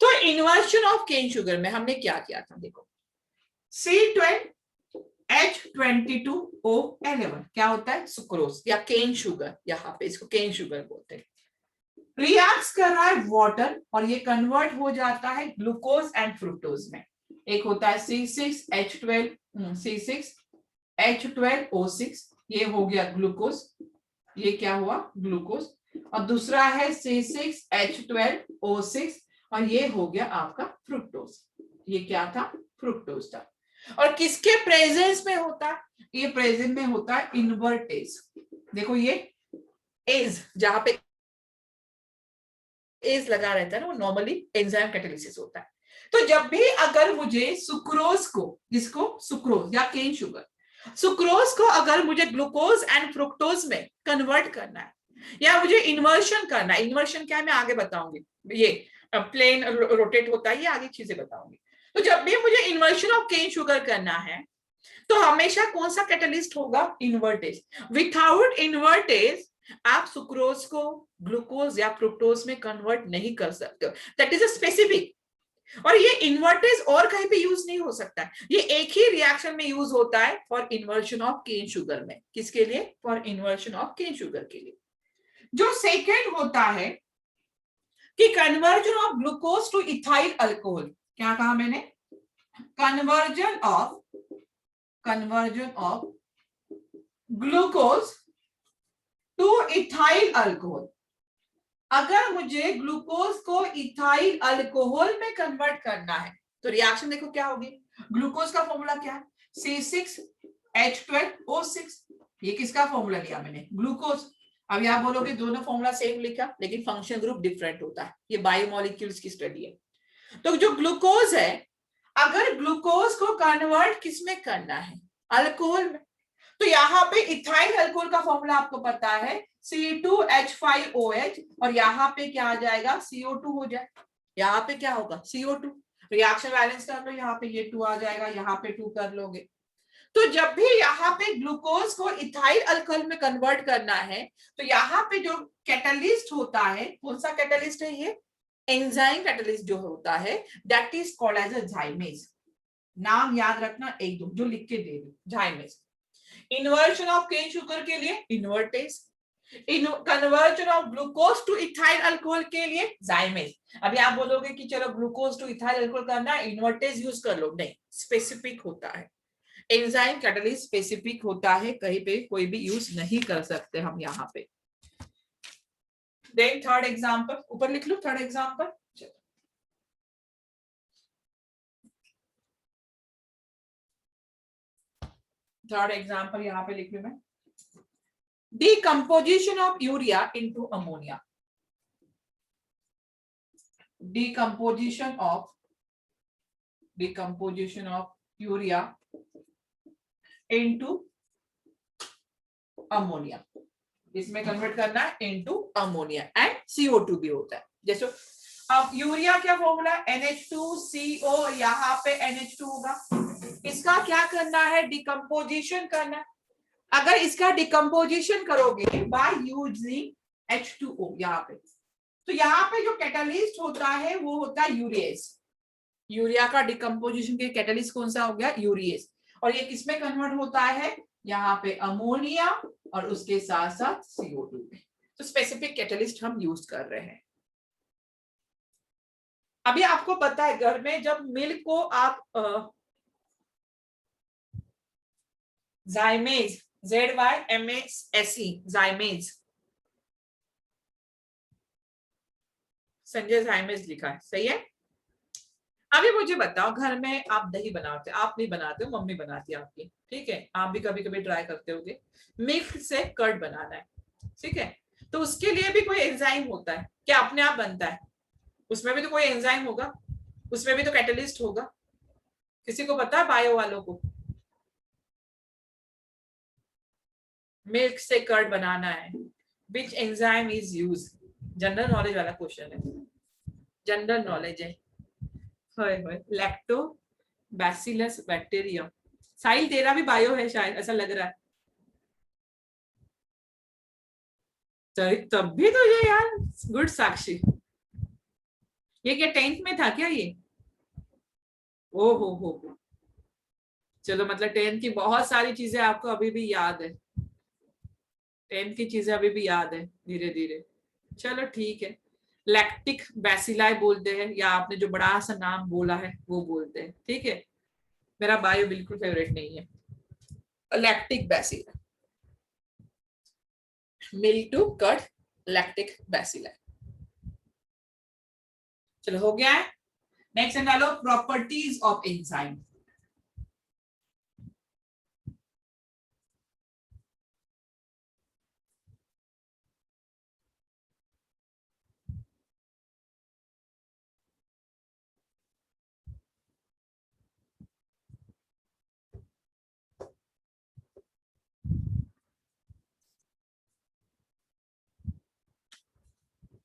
तो इन्वर्शन ऑफ केन शुगर में हमने क्या किया था? देखो, C12H22O11 क्या होता है? सुक्रोज या केन शुगर, यहाँ पे इसको केन शुगर बोलते हैं। रिएक्ट कर रहा है वाटर और ये कन्वर्ट हो जाता है ग्लूकोज एंड फ्रुक्टोज में। एक होता है C6H12O6, ये हो गया ग्लूकोज, ये क्या हुआ? ग्लूकोज। और दूसरा है C6H12O6 और ये हो गया आपका फ्रुक्टोज। ये क्या था? फ्रुक्टोज था। और किसके प्रेजेंस में होता है? ये प्रेजेंट में होता है इन्वर्टेज। देखो ये एज, जहां पे एज लगा रहता है ना, वो नॉर्मली एंजाइम कैटालिसिस होता है। तो जब भी अगर मुझे सुक्रोज को, जिसको सुक्रोज या केन शुगर, सुक्रोज को अगर मुझे ग्लूकोज एंड फ्रुक्टोज में कन्वर्ट करना है या मुझे इन्वर्शन करना है, इन्वर्शन क्या है मैं आगे बताऊंगी, ये प्लेन रोटेट होता है, ये आगे चीजें बताऊंगी। तो जब भी मुझे इन्वर्शन ऑफ केन शुगर करना है तो हमेशा कौन सा कैटलिस्ट होगा? इन्वर्टेज। विथआउट इन्वर्टेज आप सुक्रोज को ग्लूकोज या फ्रुक्टोज में कन्वर्ट नहीं कर सकते हो। दैट इज अ स्पेसिफिक, और ये इन्वर्टेज और कहीं पे यूज नहीं हो सकता। ये एक ही रिएक्शन में यूज होता है for inversion of cane sugar में। किसके लिए? For inversion of cane sugar के लिए। जो सेकेंड होता है कि conversion of glucose to ethyl alcohol. क्या कहा मैंने? Conversion of glucose to ethyl alcohol. अगर मुझे ग्लूकोज को इथाइल अल्कोहल में कन्वर्ट करना है तो रिएक्शन देखो क्या होगी। ग्लूकोज का फॉर्मूला क्या है? C6H12O6। ये किसका फॉर्मूला लिया मैंने? ग्लूकोज। अब आप बोलोगे दोनों फॉर्मूला सेम लिखा, लेकिन फंक्शन ग्रुप डिफरेंट होता है। ये बायोमोलिक्यूल्स की स्टडी है। तो जो ग्लूकोज है, अगर ग्लूकोज को कन्वर्ट किसमें करना है, अल्कोहल में, तो यहाँ पे इथाइल अल्कोहल का फॉर्मूला आपको पता है C2H5OH, और यहाँ पे क्या आ जाएगा, CO2 हो जाए। यहाँ पे क्या होगा, CO2। रिएक्शन बैलेंस कर लो, यहाँ पे ये 2 आ जाएगा, यहाँ पे 2 कर लोगे। तो जब भी यहाँ पे ग्लूकोज को इथाइल अल्कोहल में कन्वर्ट करना है, तो यहाँ पे जो कैटलिस्ट होता है, कौन सा कैटलिस्ट है ये, एंजाइम कैटलिस्ट जो होता है, that is called as a zymase. नाम याद रखना एक दो जो लिख के दे दो, zymase. Inversion of cane sugar के लिए invertase, conversion of glucose to ethyl alcohol के लिए जाइमेज। अभी आप बोलोगे कि चलो ग्लूकोज टू इथाइल अल्कोहल करना है, इन्वर्टेज यूज कर लो, नहीं, स्पेसिफिक होता है। एंजाइम कैटलिस्ट स्पेसिफिक होता है, कहीं पे कोई भी यूज नहीं कर सकते हम यहाँ पे। देन थर्ड एग्जांपल, ऊपर लिख लो थर्ड एग्जांपल। थर्ड एग्जांपल यहाँ पे लिख लू मैं, decomposition of urea into ammonia, decomposition of urea into ammonia, इसमें कन्वर्ट करना है into ammonia, एंड CO2 भी होता है। जैसे अब यूरिया क्या फॉर्मूला, NH2CO, यहाँ पे NH2 होगा, इसका क्या करना है, डिकम्पोजिशन करना है। अगर इसका डिकम्पोजिशन करोगे बाय यूजिंग H2O यहाँ पे, तो यहाँ पे जो कैटलिस्ट होता है वो होता है यूरिएज। यूरिया का डिकम्पोजिशन के कैटलिस्ट कौन सा हो गया, यूरिएज। और ये किसमें कन्वर्ट होता है, यहाँ पे अमोनिया और उसके साथ साथ CO2 में। तो स्पेसिफिक कैटलिस्ट हम यूज कर रहे हैं। अभी आपको पता है घर में जब मिल्क को आप जाइमेज, ZYMASE, जाइमेज, संजय जाइमेज लिखा है, सही है। अभी मुझे बताओ, घर में आप दही बनाते, आप नहीं बनाते हो, मम्मी बनाती है आपकी, ठीक है, आप भी कभी कभी ट्राई करते होगे, मिल्क से कर्ड बनाना है, ठीक है, तो उसके लिए भी कोई एंजाइम होता है क्या, अपने आप बनता है, उसमें भी तो कोई एंजाइम होगा, उसमें भी तो कैटलिस्ट होगा, किसी को पता है बायो वालों को, मिल्क से कर्ड बनाना है, which enzyme is use, general knowledge वाला क्वेश्चन है, जनरल नॉलेज है, लैक्टो बैसिलस बैक्टीरियम। साहिल तेरा भी बायो है शायद, ऐसा लग रहा है, तब भी तो ये यार गुड साक्षी, ये क्या 10th में था क्या ये, ओ हो, चलो मतलब 10th की बहुत सारी चीजें आपको अभी भी याद है, 10th की चीजें अभी भी याद है धीरे धीरे, चलो ठीक है। लैक्टिक बैसिलाई बोलते हैं, या आपने जो बड़ा सा नाम बोला है वो बोलते हैं, ठीक है, मेरा बायो बिल्कुल फेवरेट नहीं है। Lactic bacilli, milk to curd, lactic bacilli, चलो हो गया है। नेक्स्ट डालो प्रॉपर्टीज ऑफ एंजाइम।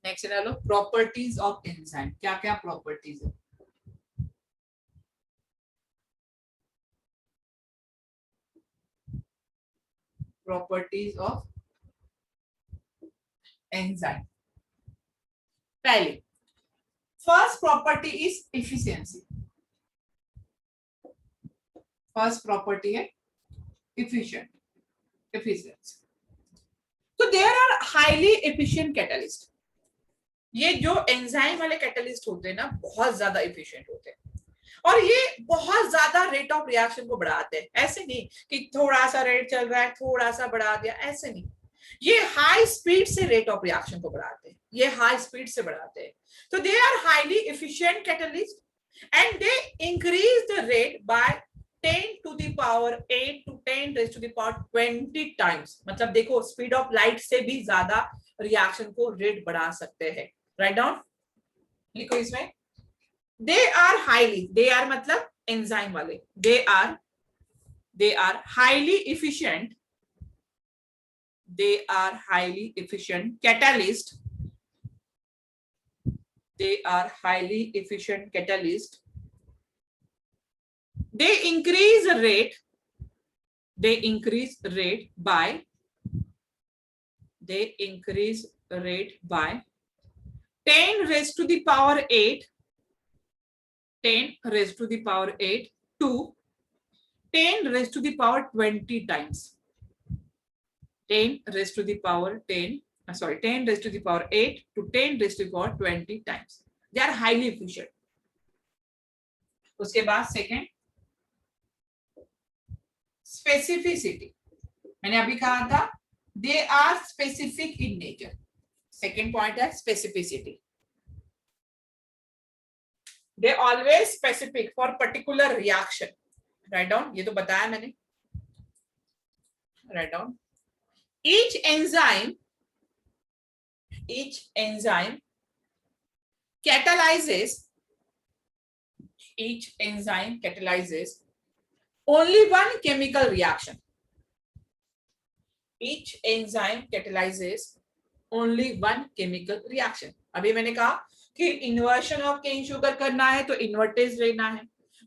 नेक्स्ट डालो प्रॉपर्टीज ऑफ एंजाइम, क्या क्या प्रॉपर्टीज है, प्रॉपर्टीज ऑफ एंजाइम। पहले first property is efficiency, first property है इफिशिएंट, एफिशिएंसी। तो there are highly efficient catalyst, ये जो एंजाइम वाले कैटलिस्ट होते हैं ना बहुत ज्यादा एफिशिएंट होते हैं, और ये बहुत ज्यादा रेट ऑफ रिएक्शन को बढ़ाते हैं, ऐसे नहीं कि थोड़ा सा रेट चल रहा है थोड़ा सा बढ़ा दिया, ऐसे नहीं, ये हाई स्पीड से रेट ऑफ रिएक्शन को बढ़ाते हैं, ये हाई स्पीड से बढ़ाते हैं। तो they are highly efficient catalyst and they increase the rate by 10 to the power 8 to 10 raised to the power 20 times। मतलब देखो स्पीड ऑफ लाइट से भी ज्यादा रिएक्शन को रेट बढ़ा सकते हैं। राइट डाउन, लिखो इसमें। They are highly, they are मतलब एंजाइम वाले, they are highly efficient, they are highly efficient catalyst, they are highly efficient catalyst, they increase rate by 10 raised to the power 8, 10 raised to the power 8 to 10 raised to the power 20 times, 10 raised to the power 10 raised to the power 8 to 10 raised to the power 20 times. They are highly efficient. उसके बाद second specificity, मैंने अभी कहा था they are specific in nature. Second point है specificity, they always specific for particular reaction. Write down, ये तो बताया मैंने। Write down, each enzyme catalyzes only one chemical reaction, each enzyme catalyzes only one chemical reaction। अभी मैंने कहा कि inversion of cane sugar करना है तो इन्वर्टेज लेना है,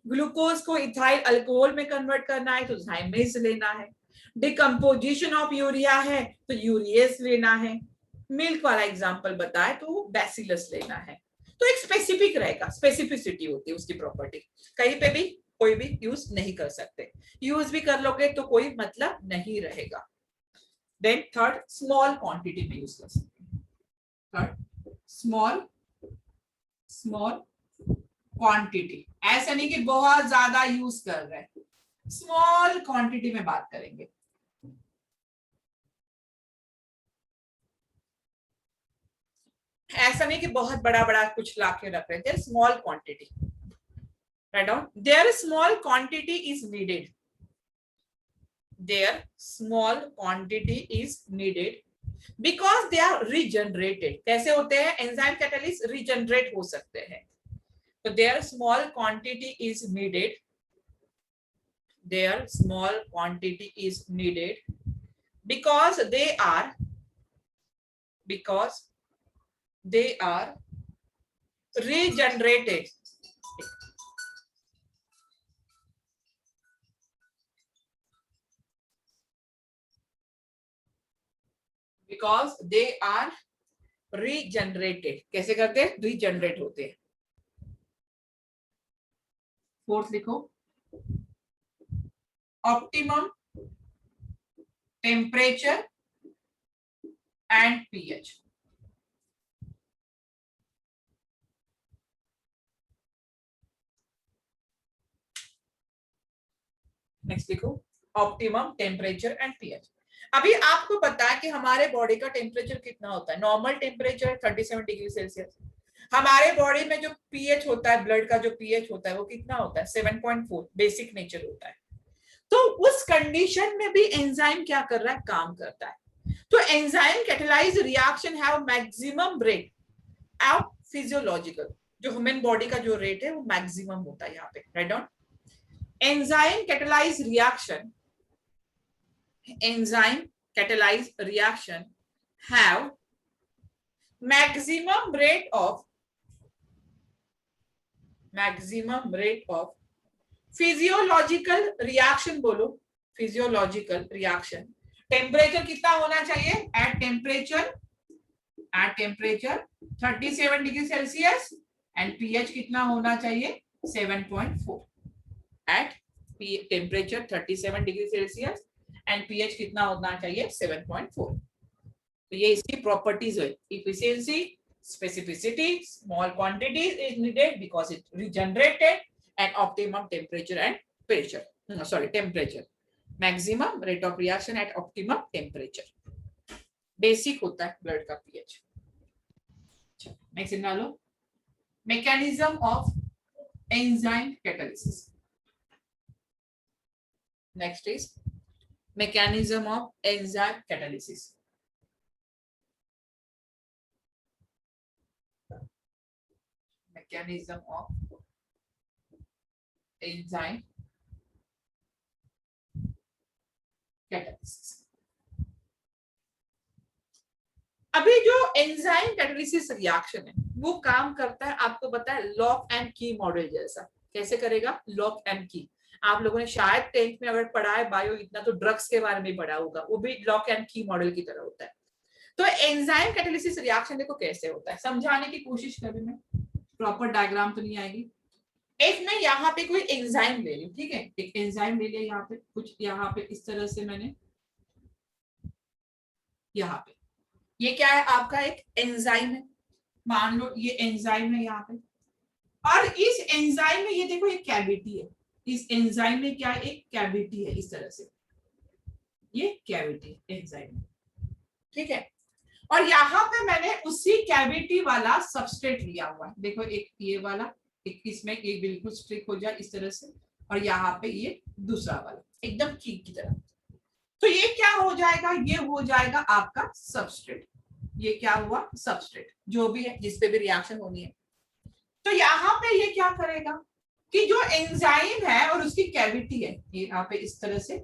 ग्लूकोज को इथाइल अल्कोहल में कन्वर्ट करना है तो ज़ाइमेज लेना है, डिकम्पोजिशन ऑफ यूरिया है तो यूरियस लेना है, मिल्क वाला एग्जांपल बताए तो बैसिलस लेना है। तो एक स्पेसिफिक रहेगा, स्पेसिफिसिटी होती है उसकी प्रॉपर्टी। कहीं पे भी कोई भी यूज नहीं कर सकते, यूज भी कर लोगे तो कोई मतलब नहीं रहेगा। देन थर्ड, स्मॉल क्वांटिटी में यूज कर सकते हैं। थर्ड, स्मॉल क्वांटिटी, ऐसा नहीं कि बहुत ज्यादा यूज कर रहे हैं, स्मॉल क्वांटिटी में बात करेंगे। ऐसा नहीं कि बहुत बड़ा बड़ा कुछ लाके रख रहे थे, small quantity. Right down, there small quantity is needed, there small quantity is needed because they are regenerated. कैसे होते हैं एंजाइम कैटलिस्ट? रीजनरेट हो सकते हैं। तो there small quantity is needed, their small quantity is needed because they are regenerated, because they are regenerated। कैसे करते हैं? रीजनरेट होते हैं। फोर्थ लिखो, optimum temperature and pH। Next लिखो, ऑप्टिमम टेम्परेचर एंड पीएच। अभी आपको पता है कि हमारे बॉडी का टेम्परेचर कितना होता है? Normal temperature 37 degree Celsius. हमारे बॉडी में जो पीएच होता है, ब्लड का जो पीएच होता है वो कितना होता है? 7.4 बेसिक नेचर होता है। तो उस कंडीशन में भी एंजाइम क्या कर रहा है? काम करता है। तो enzyme catalyse reaction have maximum rate of physiological, जो ह्यूमन बॉडी का जो रेट है वो मैक्सिमम होता है यहाँ पे। Write down, enzyme catalyzed reaction have maximum rate of physiological reaction। बोलो physiological reaction। टेम्परेचर कितना होना चाहिए? at temperature 37 degree Celsius and pH कितना होना चाहिए? 7.4। at temperature 37 degree Celsius and pH कितना होना चाहिए? 7.4। तो ये इसकी प्रॉपर्टीज है। Efficiency, specificity, small quantity is needed because it regenerated and optimum temperature and pressure, temperature, maximum rate of reaction at optimum temperature. Basic होता है ब्लड का pH। Next in low, mechanism of enzyme catalysis. Next is mechanism of enzyme catalysis. Mechanism of enzyme catalysis. अभी जो enzyme catalysis reaction है वो काम करता है, आपको पता है, लॉक एंड की मॉडल जैसा. कैसे करेगा? लॉक एंड की. आप लोगों ने शायद 10th में अगर पढ़ा है बायो, इतना तो ड्रग्स के बारे में पढ़ा होगा, वो भी लॉक एंड की मॉडल की तरह होता है. तो एंजाइम कैटालिसिस रिएक्शन देखो कैसे होता है, समझाने की कोशिश कर रही मैं. प्रॉपर डायग्राम तो नहीं आएगी. एक मैं यहाँ पे कोई एंजाइम ले ली, ठीक है, एक एंजाइम ले लिया यहाँ पे, कुछ यहाँ पे इस तरह से मैंने, यहाँ पे ये क्या है आपका एक एंजाइम है, मान लो ये एंजाइम है यहाँ पे. और इस एंजाइम में ये देखो एक कैविटी है, इस एंजाइम में क्या है, एक कैविटी है इस तरह से, ये कैविटी एंजाइम में, ठीक है. और यहाँ पे मैंने उसी कैविटी वाला सबस्ट्रेट लिया हुआ है, देखो एक ये वाला, एक इसमें एक बिल्कुल स्ट्रिक हो जाए इस तरह से, और यहाँ पे ये दूसरा वाला एकदम ठीक की तरह. तो ये क्या हो जाएगा, ये हो जाएगा आपका सबस्ट्रेट. ये क्या हुआ, सबस्ट्रेट जो भी है जिस पे भी रिएक्शन होनी है. तो यहाँ पे ये क्या करेगा कि जो एंजाइम है और उसकी कैविटी है, ये यहाँ पे इस तरह से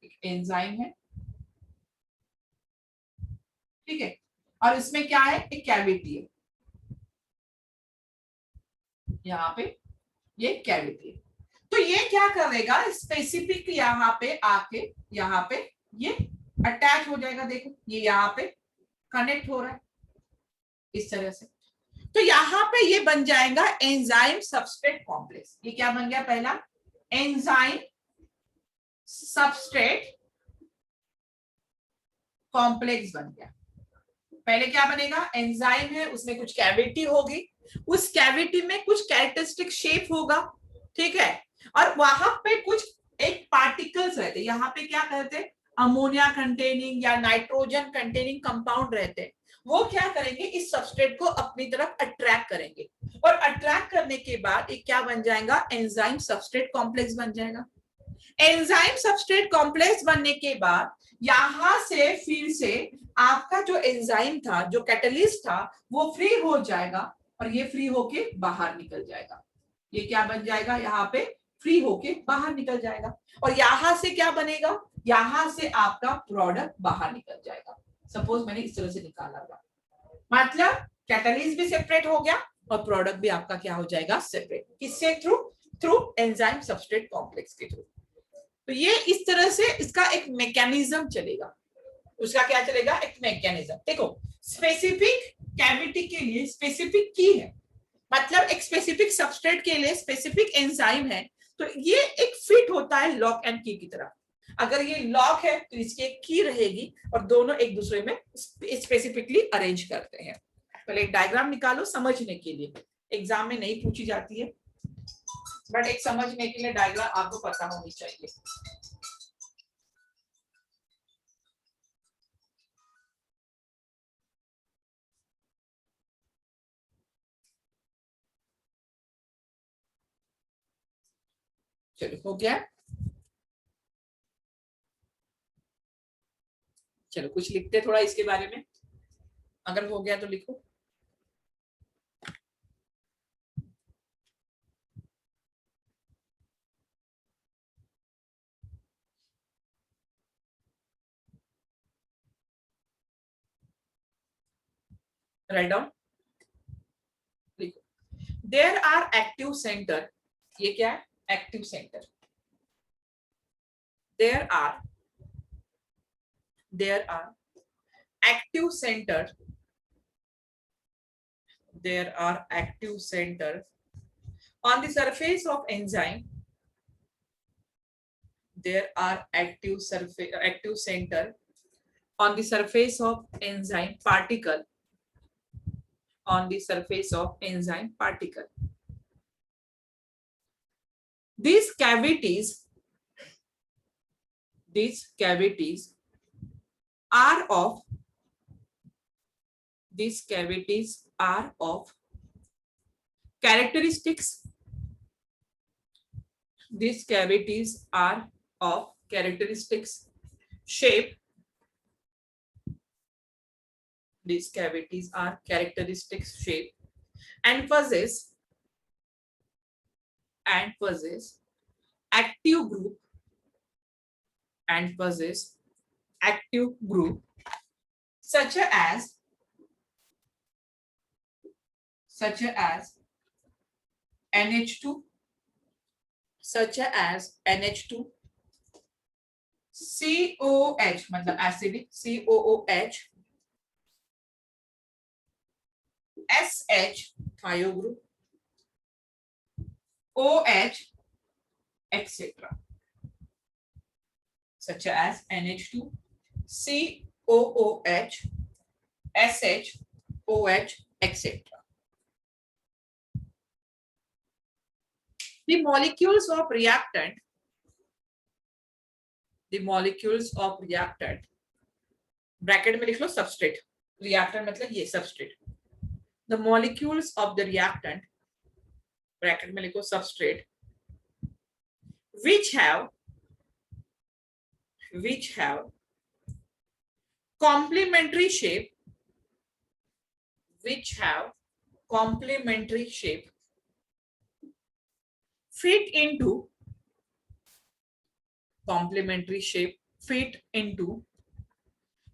एक एंजाइम है, ठीक है, और इसमें क्या है, एक कैविटी है, यहाँ पे ये कैविटी है. तो ये क्या करेगा, स्पेसिफिक यहाँ पे आके यहाँ पे ये अटैच हो जाएगा, देखो ये यहाँ पे कनेक्ट हो रहा है इस तरह से. तो यहाँ पे ये बन जाएगा एंजाइम सबस्ट्रेट कॉम्प्लेक्स. ये क्या बन गया, पहला एंजाइम सबस्ट्रेट कॉम्प्लेक्स बन गया. पहले क्या बनेगा, एंजाइम है, उसमें कुछ कैविटी होगी, उस कैविटी में कुछ कैरेक्टरिस्टिक शेप होगा, ठीक है, और वहां पे कुछ एक पार्टिकल्स रहते, यहाँ पे क्या कहते हैं, अमोनिया कंटेनिंग या नाइट्रोजन कंटेनिंग कंपाउंड रहते हैं. वो क्या करेंगे, इस सबस्ट्रेट को अपनी तरफ अट्रैक्ट करेंगे, और अट्रैक्ट करने के बाद एक क्या बन जाएगा, एंजाइम सबस्ट्रेट कॉम्प्लेक्स बन जाएगा. एंजाइम सबस्ट्रेट कॉम्प्लेक्स बनने के बाद यहां से फिर से आपका जो एंजाइम था, जो कैटलिस्ट था, वो फ्री हो जाएगा, और ये फ्री होके बाहर निकल जाएगा. ये क्या बन जाएगा, यहाँ पे फ्री होके बाहर निकल जाएगा, और यहां से क्या बनेगा, यहां से आपका प्रोडक्ट बाहर निकल जाएगा. सपोज मैंने इस तरह से निकाला था, मतलब कैटलिस्ट भी सेपरेट हो गया और प्रोडक्ट भी आपका क्या हो जाएगा, सेपरेट. किससे? थ्रू एंजाइम सबस्ट्रेट कॉम्प्लेक्स के थ्रू. तो ये इस तरह से इसका एक मैकेनिज्म चलेगा. उसका क्या चलेगा, एक मैकेनिज्म. देखो स्पेसिफिक कैविटी के लिए स्पेसिफिक की है, मतलब एक स्पेसिफिक सबस्ट्रेट के लिए स्पेसिफिक एंजाइम है, तो ये एक फिट होता है लॉक एंड की तरह. अगर ये लॉक है तो इसकी एक की रहेगी, और दोनों एक दूसरे में स्पेसिफिकली अरेंज करते हैं. पहले एक डायग्राम निकालो समझने के लिए, एग्जाम में नहीं पूछी जाती है, बट एक समझने के लिए डायग्राम आपको पता होनी चाहिए. चलो हो गया, चलो कुछ लिखते थोड़ा इसके बारे में, अगर हो गया तो लिखो. राइट डाउन, लिखो. देयर आर एक्टिव सेंटर, ये क्या है, active centre. There are active center, there are active center on the surface of enzyme. There are active center on the surface of enzyme particle, on the surface of enzyme particle. These cavities are of characteristics. These cavities are of characteristics, shape. These cavities are characteristics, shape, and possess active group and possess active group such as NH2, such as NH2, COOH मतलब acidic, COOH, SH thiol group, OH, etc. such as NH2, COOH, SH, OH, etc. The molecules of reactant, bracket में लिख लो substrate, reactant मतलब ये substrate. The molecules of the reactant, bracket में लिखो substrate, which have complementary shape, fit into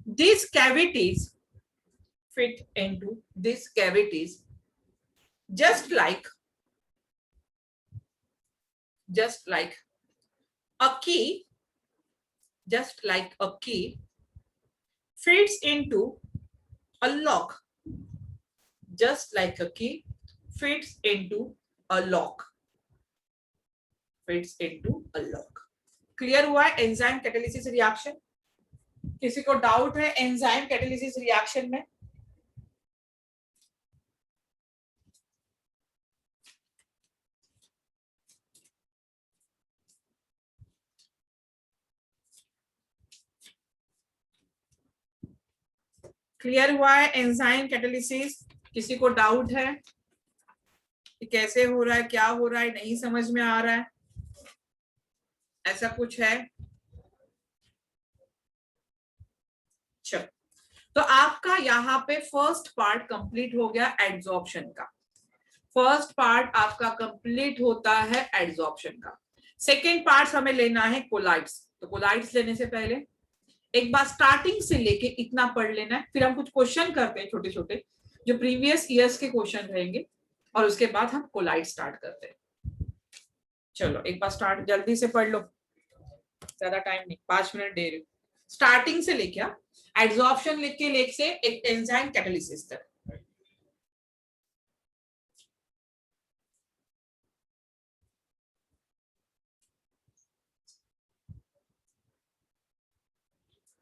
these cavities, just like a key, fits into a lock, just like a key fits into a lock. Clear हुआ है enzyme catalysis reaction? किसी को doubt है enzyme catalysis reaction में? Clear हुआ है enzyme catalysis? किसी को डाउट है कि कैसे हो रहा है, क्या हो रहा है, नहीं समझ में आ रहा है, ऐसा कुछ है? चलो, तो आपका यहाँ पे फर्स्ट पार्ट कंप्लीट हो गया एड्सॉर्प्शन का. फर्स्ट पार्ट आपका कंप्लीट होता है एड्सॉर्प्शन का. सेकेंड पार्ट हमें लेना है कोलाइड्स. तो कोलाइड्स लेने से पहले एक बार स्टार्टिंग से लेके इतना पढ़ लेना है, फिर हम कुछ क्वेश्चन करते हैं छोटे छोटे जो प्रीवियस ईयर्स के क्वेश्चन रहेंगे, और उसके बाद हम कोलाइड स्टार्ट करते हैं. चलो एक बार स्टार्ट जल्दी से पढ़ लो, ज्यादा टाइम नहीं, 5 मिनट दे रही हूँ. स्टार्टिंग से लेके एड्सॉर्प्शन लिख के लेके से एक एंजाइम कैटालिसिस तक.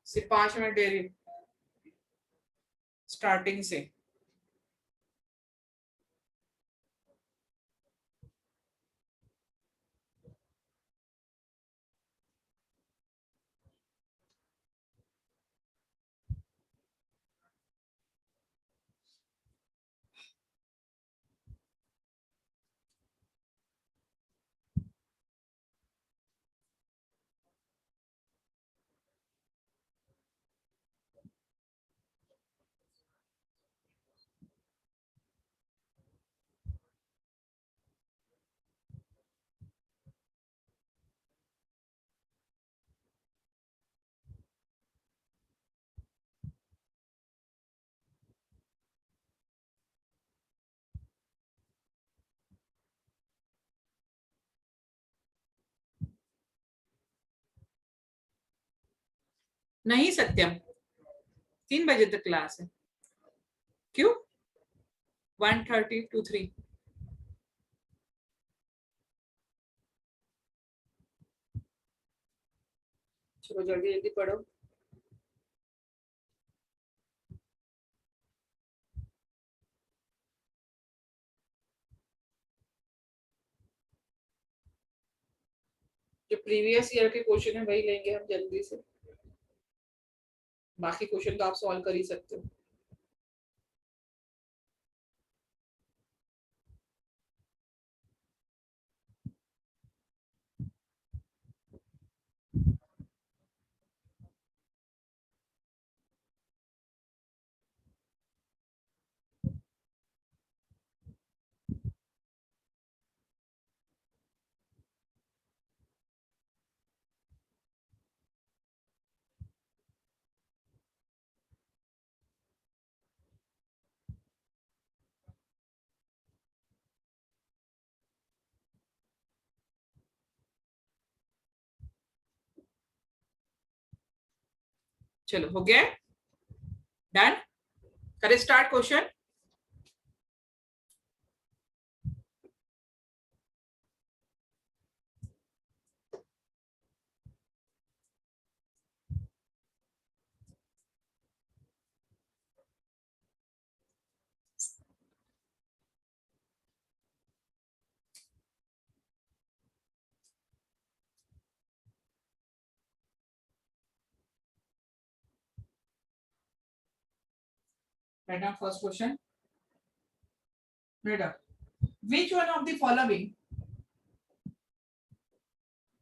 सिर्फ 5 मिनट दे रही हूँ स्टार्टिंग से. नहीं सत्यम, 3 बजे तक क्लास है. क्यों? 1:30 to 3. चलो जल्दी जल्दी पढ़ो. जो प्रीवियस ईयर के क्वेश्चन है वही लेंगे हम जल्दी से, बाकी क्वेश्चन तो आप सॉल्व कर ही सकते हो. चलो हो गया, डन। करें start question. Write down first question. Read up. Which one of the following?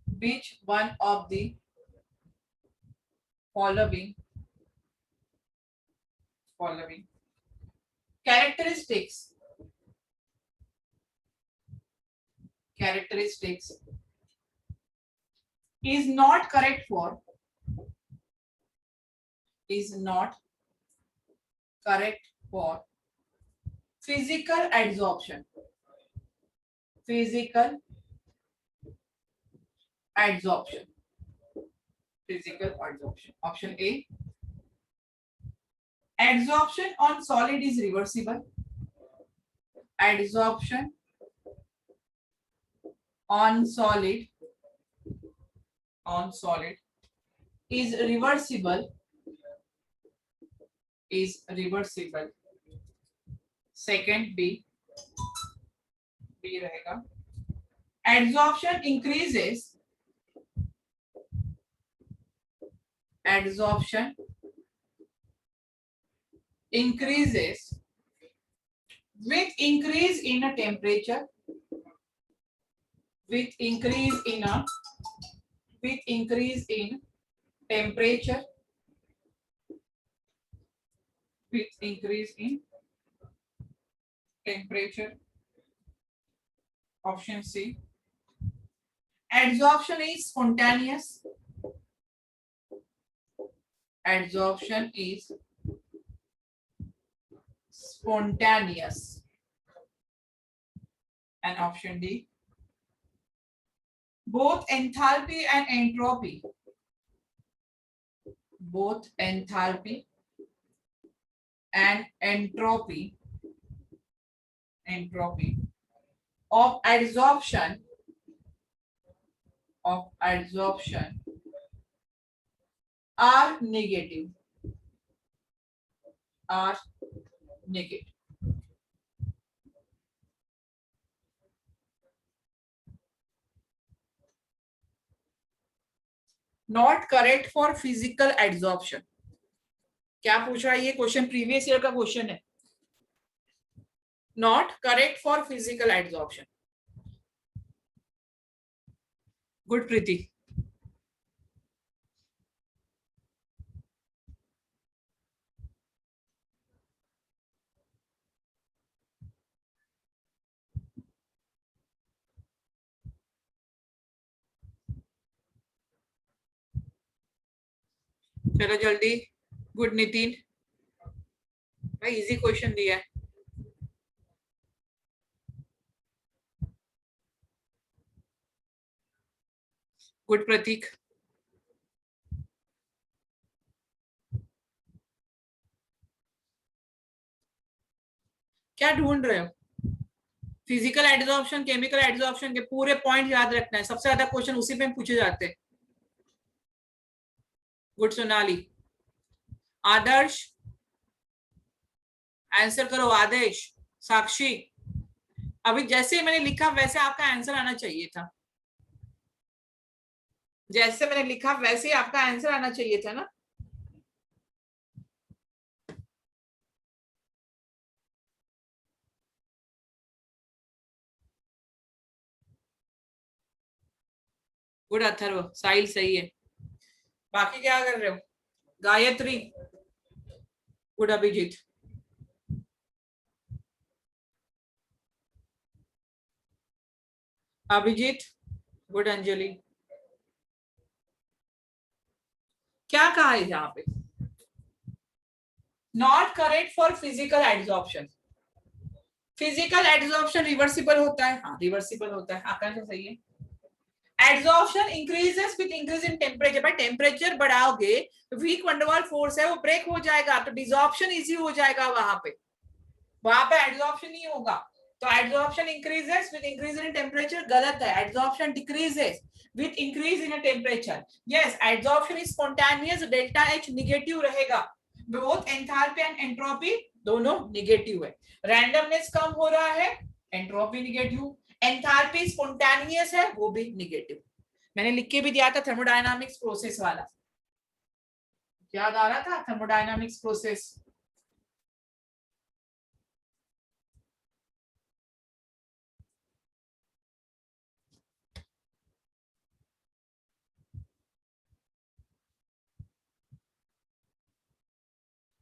Which one of the following characteristics is not correct for physical adsorption? Physical adsorption. Option A. Adsorption on solid is reversible. Adsorption on solid is reversible. Second B रहेगा. Adsorption increases with increase in a temperature. With increase in temperature. Option C. Adsorption is spontaneous. Adsorption is spontaneous. And option D. Both enthalpy and entropy. Both enthalpy and entropy of adsorption are negative. Not correct for physical adsorption. क्या पूछ रहा है ये question? Previous year का question है. Not correct for physical adsorption. Good, Preeti. चलो जल्दी. Good Nitin भाई, इजी क्वेश्चन दिया है. गुड प्रतीक. क्या ढूंढ रहे हो? फिजिकल एडसॉर्प्शन, केमिकल एडसॉर्प्शन के पूरे पॉइंट याद रखना है. सबसे ज्यादा क्वेश्चन उसी में पूछे जाते हैं. गुड सोनाली. आदर्श आंसर करो. आदेश, साक्षी. अभी जैसे मैंने लिखा वैसे आपका आंसर आना चाहिए था. जैसे मैंने लिखा वैसे आपका आंसर आना चाहिए था ना. गुड अथर्व. साहिल सही है. बाकी क्या कर रहे हो? गायत्री. गुड अभिजीत. अभिजीत. गुड अंजलि. क्या कहा है यहाँ पे? Not correct for physical adsorption. Physical adsorption reversible होता है. हाँ रिवर्सिबल होता है. आकांक्षा सही है. Adsorption increases with increase in temperature. भाई टेम्परेचर बढ़ाओगे तो वीक वंडरवाल फोर्स है वो ब्रेक हो जाएगा, तो डिसॉर्प्शन इजी हो जाएगा, वहां पे एड्सॉर्प्शन नहीं होगा। तो adsorption increases with increase in temperature गलत है, adsorption decreases with increase in temperature. Yes, adsorption is spontaneous, delta H negative रहेगा, बोथ एंथैल्पी एंड एंट्रोपी दोनों निगेटिव है। रैंडमनेस कम हो रहा है, एंट्रोपी निगेटिव। एंथैल्पी स्पॉन्टेनियस है, वो भी निगेटिव। मैंने लिख के भी दिया था थर्मोडायनामिक्स प्रोसेस वाला, याद आ रहा था थर्मोडायनामिक्स प्रोसेस।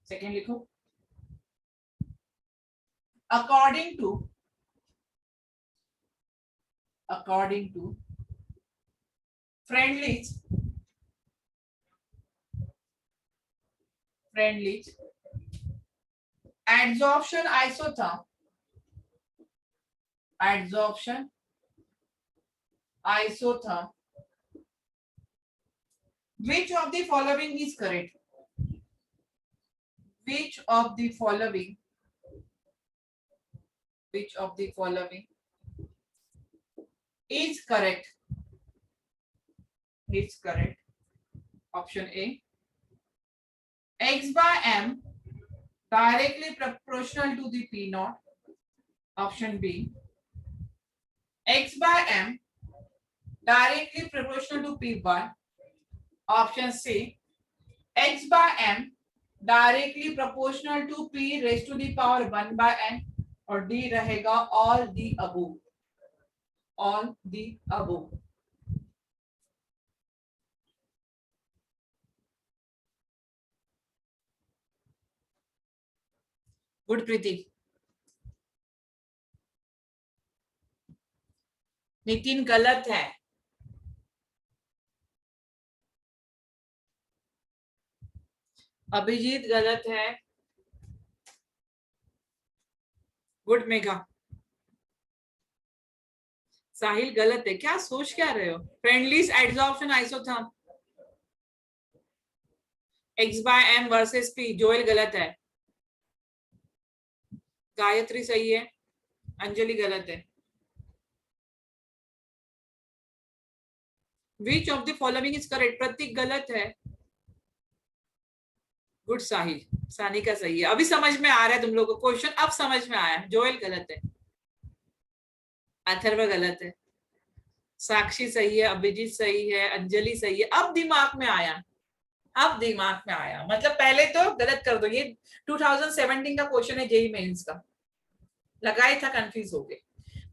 सेकेंड लिखो, according to Freundlich adsorption isotherm, which of the following is correct? Which of the following is correct? Is correct. Option A, x by m directly proportional to the P naught. Option B, x by m directly proportional to P1. Option C, x by m directly proportional to P raised to the power 1 by n. और D रहेगा all the above. All the above. Good Preeti. Nitin गलत है, अभिजीत गलत है, good Megha. साहिल गलत है, क्या सोच क्या रहे हो? Freundlich's adsorption isotherm x by m versus p, Joel गलत है, गायत्री सही है, अंजलि गलत है। Which of the following is correct? प्रतीक गलत है, गुड साहिल, सानिका सही है। अभी समझ में आ रहा है तुम लोगों को क्वेश्चन, अब समझ में आया। जोएल गलत है, अथर्व गलत है, साक्षी सही है, अभिजीत सही है, अंजलि सही है। अब दिमाग में आया, मतलब पहले तो गलत कर दो। ये 2017 का क्वेश्चन है, जेई मेंस का, लगाया था, कंफ्यूज हो गए।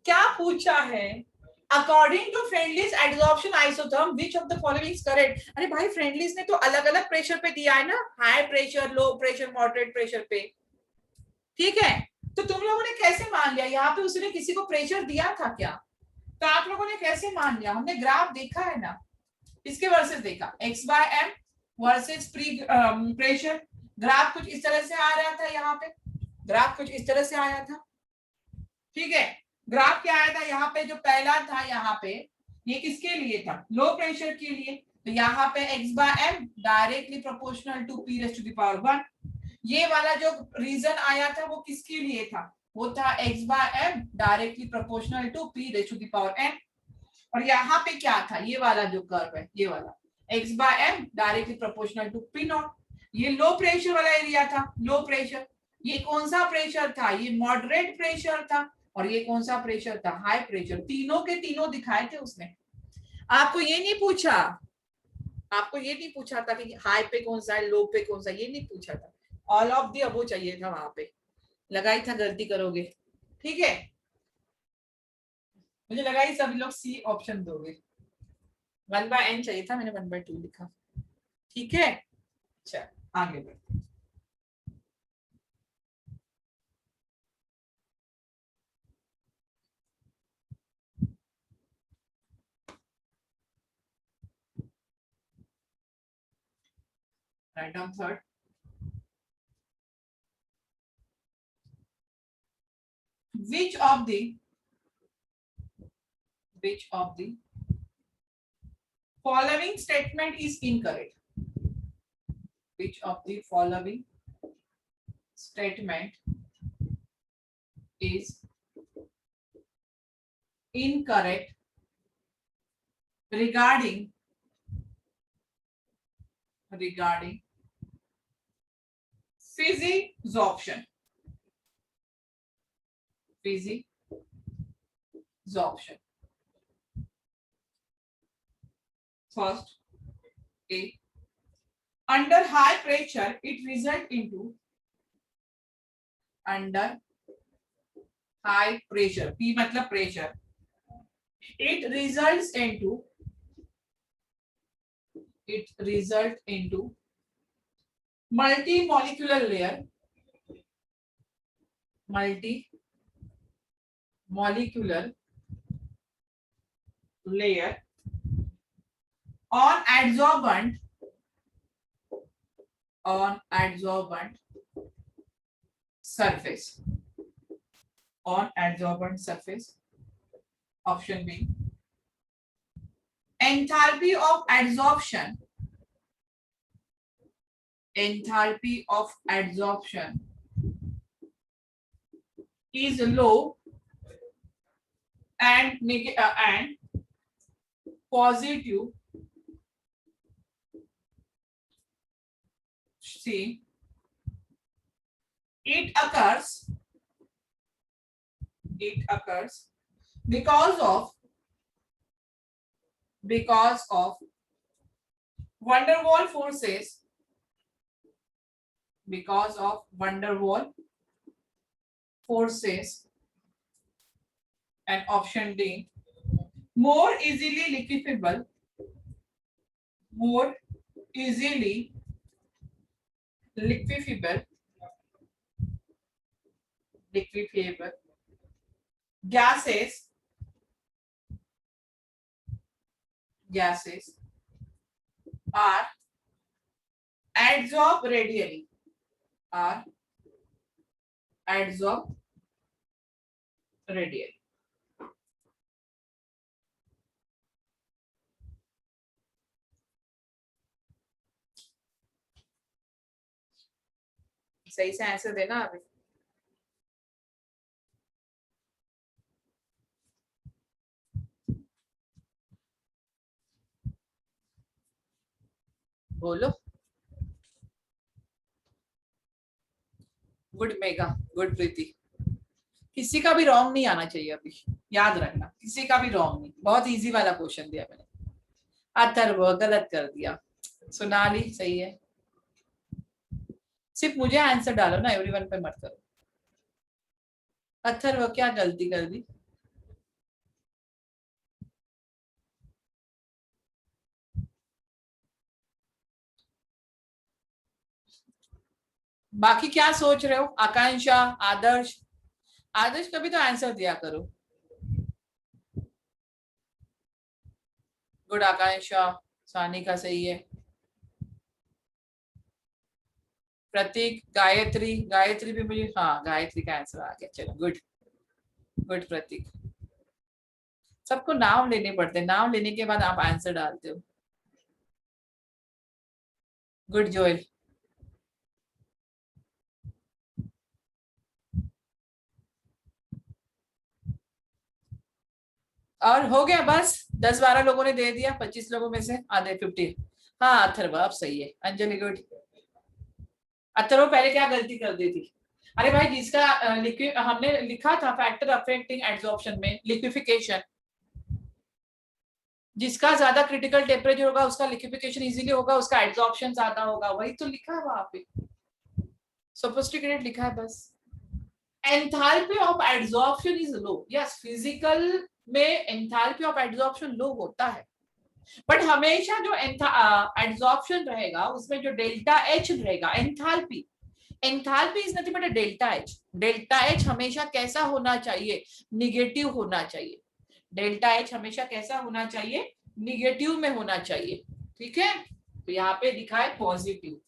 क्या पूछा है? According to Freundlich's adsorption isotherm which of the following is correct. अरे भाई फ्रेंडलीज ने तो अलग अलग प्रेशर पे दिया है ना, high pressure, low pressure, moderate pressure पे, ठीक है। तो तुम लोगों ने कैसे मान लिया? यहाँ पे उसने किसी को प्रेशर दिया था क्या? तो आप लोगों ने कैसे मान लिया? हमने ग्राफ देखा है ना, इसके वर्सेस देखा, x by m versus pre pressure. Graph कुछ इस तरह से आ रहा था, यहाँ पे ग्राफ कुछ इस तरह से आया था, ठीक है। ग्राफ क्या आया था? यहाँ पे जो पहला था, यहाँ पे ये किसके लिए था? लो प्रेशर के लिए। तो यहाँ पे x by m directly proportional to p raise to the power 1। ये वाला जो रीजन आया था वो किसके लिए था? वो था x by m directly proportional to p raise to the power n। और यहाँ पे क्या था? ये वाला जो कर्व है, ये वाला x by m directly proportional to p naught. ये लो प्रेशर वाला एरिया था, लो प्रेशर। ये कौन सा प्रेशर था? ये मॉडरेट प्रेशर था। और ये कौन सा प्रेशर था? High pressure. तीनों के तीनों दिखाए थे उसने। आपको ये नहीं पूछा, आपको ये नहीं पूछा था कि हाई पे कौन सा है, लो पे कौन सा, ये नहीं पूछा था। ऑल ऑफ दी अबो चाहिए था वहां पे, लगाई था गलती करोगे, ठीक है। मुझे लगा ही सभी लोग सी ऑप्शन दोगे। 1 बाय n चाहिए था, मैंने 1 बाय 2 लिखा, ठीक है। चल आगे बढ़ते। Write down third. Which of the following statement is incorrect. Which of the following statement is incorrect regarding physisorption? Physisorption. First, A. Under high pressure, it results into under high pressure. P मतलब pressure. It results into multi-molecular layer. Multi-molecular layer on adsorbent surface. On adsorbent surface. Option B. Enthalpy of adsorption is low and positive. C. It occurs because of van der Waals forces. Because of van der Waals forces. And option D. More easily liquefiable. Gases are adsorbed radially. सही से answer देना अभी. बोलो. Good mega, good प्रीति. किसी का भी wrong नहीं आना चाहिए अभी, याद रखना. किसी का भी रॉन्ग नहीं. बहुत इजी वाला क्वेश्चन दिया मैंने. अथर्व गलत कर दिया. सोनाली सही है. सिर्फ मुझे आंसर डालो ना, एवरीवन पे मत करो. अथर्व क्या गलती कर दी? बाकी क्या सोच रहे हो? आकांक्षा, आदर्श. आदर्श कभी तो आंसर दिया करो. गुड आकांक्षा. सानी का सही है. प्रतीक, गायत्री भी मुझे, हाँ गायत्री का आंसर आ गया. चलो गुड गुड प्रतीक. सबको नाम लेने पड़ते हैं, नाम लेने के बाद आप आंसर डालते हो. Good Joel. और हो गया बस. 10-12 लोगों ने दे दिया. 25 लोगों में से आधे 50. हाँ अथर्व अब सही है. अंजलि गुड. अथर्व पहले क्या गलती कर दी थी? अरे भाई जिसका हमने लिखा था फैक्टर अफेक्टिंग एड्सॉर्प्शन में लिक्विफिकेशन. जिसका ज्यादा क्रिटिकल टेम्परेचर होगा उसका लिक्विफिकेशन इजीली होगा, उसका एड्सॉर्प्शन ज्यादा होगा. वही तो लिखा है वहां पे. सोफिस्टिकेटेड लिखा है बस. Enthalpy of adsorption is low. Yes, physical में एंथैल्पी ऑफ एड्सॉर्प्शन लो होता है, बट हमेशा जो एड्सॉर्प्शन रहेगा उसमें जो डेल्टा एच रहेगा, enthalpy is nothing but delta H. Delta H हमेशा कैसा होना चाहिए? निगेटिव होना चाहिए. डेल्टा एच हमेशा कैसा होना चाहिए? निगेटिव में होना चाहिए. ठीक है. तो यहाँ पे लिखा है पॉजिटिव,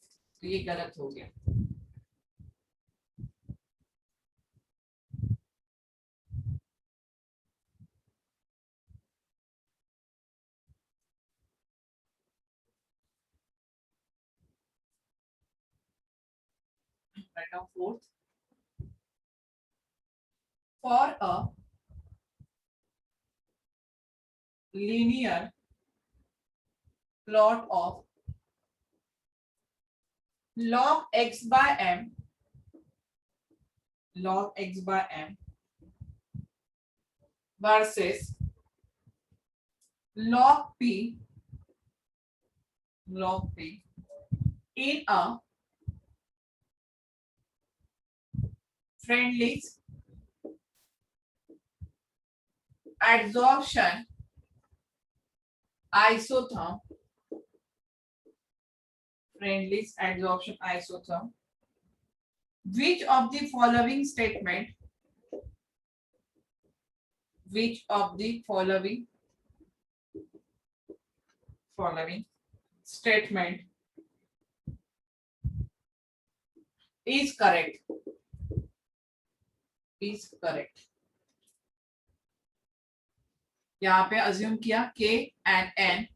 तो ये गलत हो गया. Write down fourth. For a linear plot of log x by m, log x by m versus log p in a Freundlich's adsorption isotherm, Freundlich's adsorption isotherm, which of the following statement statement is correct? यहाँ पे assume किया k and n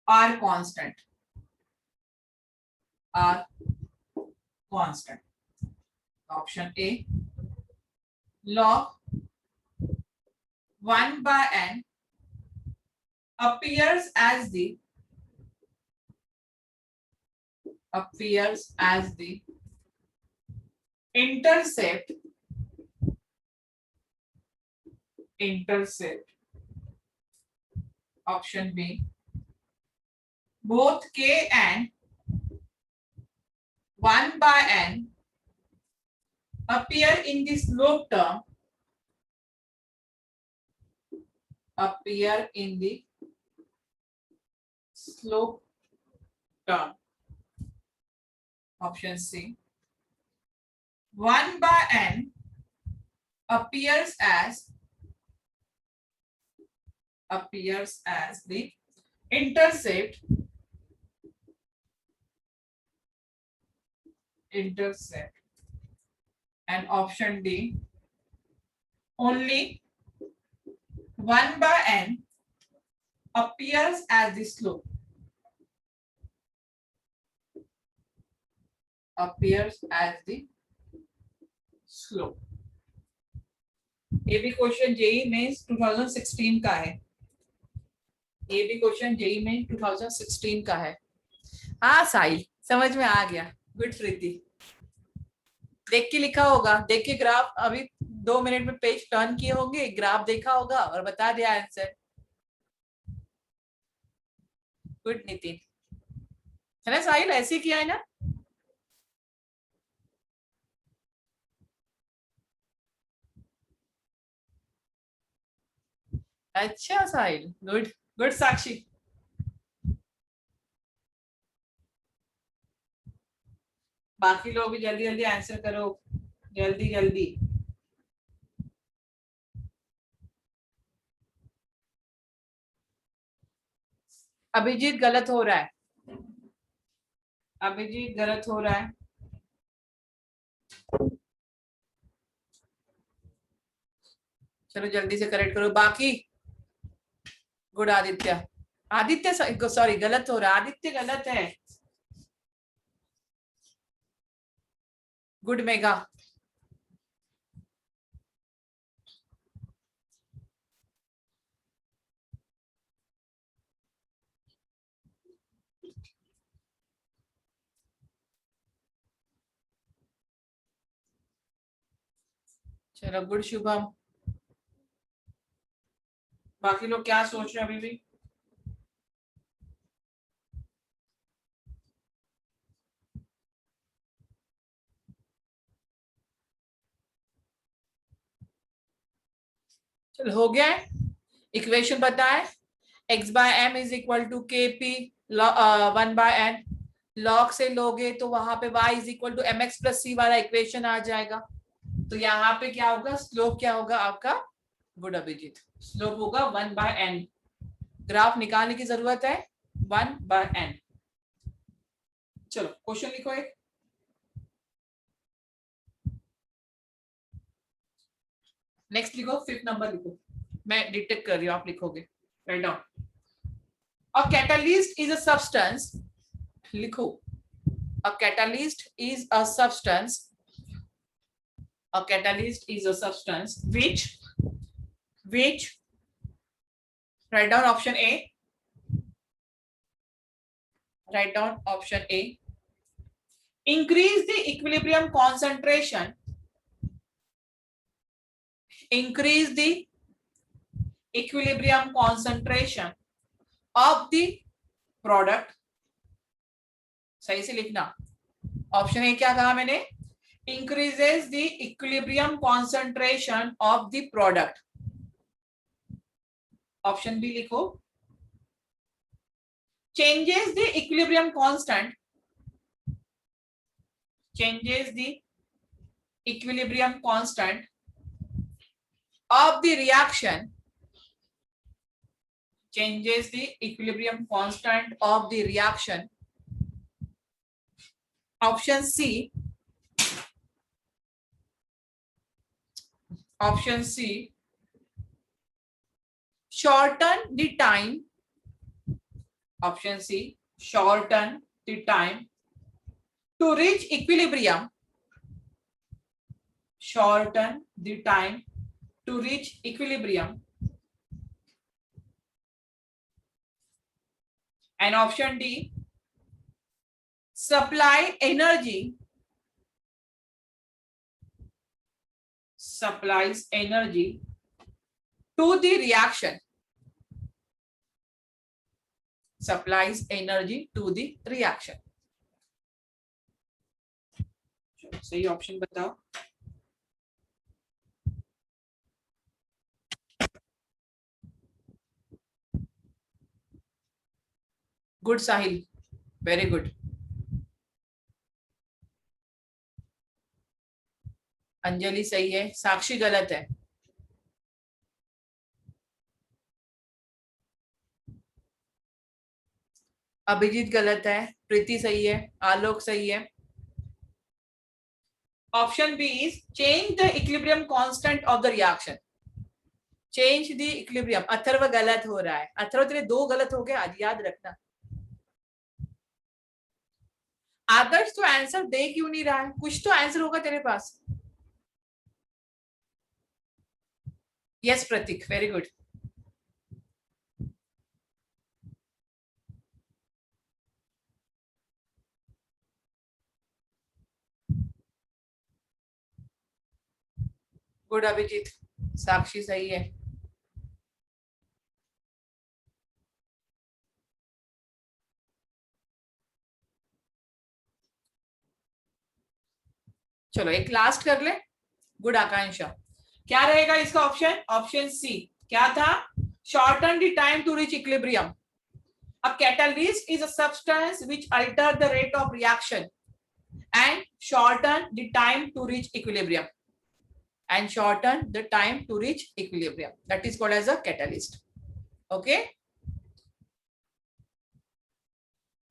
are constant. Option A, log 1 by n appears as the intercept Option B, both k and 1 by n appear in the slope term, Option C, 1 by n appears as the intercept and option D, only 1 by n appears as the slope. ये भी question JEE में 2016 का है। हाँ साहिल, समझ में आ गया। Good प्रीति, देख के लिखा होगा, देख के ग्राफ अभी 2 मिनट में पेज टर्न किए होंगे, ग्राफ देखा होगा और बता दिया आंसर। गुड नितिन, है ना साहिल, ऐसे किया है ना? अच्छा साहिल, गुड साक्षी। बाकी लोग भी जल्दी जल्दी आंसर करो, जल्दी। अभिजीत गलत हो रहा है, चलो जल्दी से करेक्ट करो। बाकी गुड आदित्य सॉरी गलत हो रहा है, आदित्य गलत है। गुड मेगा, चलो गुड शुभम। बाकी लोग क्या सोच रहे हैं अभी भी? चलो हो गया है। इक्वेशन बताए, x by m is equal to K P 1 by n। Log से लोगे तो वहां पे y is equal to mx plus c वाला इक्वेशन आ जाएगा। तो यहाँ पे क्या होगा, स्लोप क्या होगा आपका? गुड अभिजीत, स्लोप होगा 1 बाय n। ग्राफ निकालने की जरूरत है 1 बाय n। चलो क्वेश्चन लिखो एक। नेक्स्ट लिखो, 5th नंबर लिखो, मैं डिटेक्ट कर रही हूँ, आप लिखोगे। Write down. A catalyst is a substance, लिखो। A catalyst is a substance. A catalyst is a substance which write down option A. Write down option A. Increase the equilibrium concentration. Increase the equilibrium concentration of the product. सही से लिखना. Option A क्या कहा मैंने? Increases the equilibrium concentration of the product. Option B लिखो. Changes the equilibrium constant. Changes the equilibrium constant of the reaction. Changes the equilibrium constant of the reaction. Option C. Option C. Shorten the time. Option C. Shorten the time to reach equilibrium. Shorten the time to reach equilibrium. And option D. Supply energy. Supplies energy to the reaction. Supplies energy to the reaction. सही option बताओ. Good साहिल, very good. Anjali सही है, साक्षी गलत है. अभिजीत गलत है, प्रीति सही है, आलोक सही है. Option B is change the equilibrium constant of the reaction. Change the equilibrium. Atharva गलत हो रहा है. अथर्व तेरे 2 गलत हो गए आज, याद रखना. आदर्श तो आंसर दे क्यों नहीं रहा है? कुछ तो आंसर होगा तेरे पास. Yes Prateek, very good. Good Abhijeet. Sakshi सही है. चलो एक लास्ट कर ले. गुड आकांक्षा. क्या रहेगा इसका ऑप्शन? Option C. क्या था? Shorten the time to reach equilibrium. A catalyst is a substance which alter the rate of reaction and shorten the time to reach equilibrium. And shorten the time to reach equilibrium. That is called as a catalyst. Okay.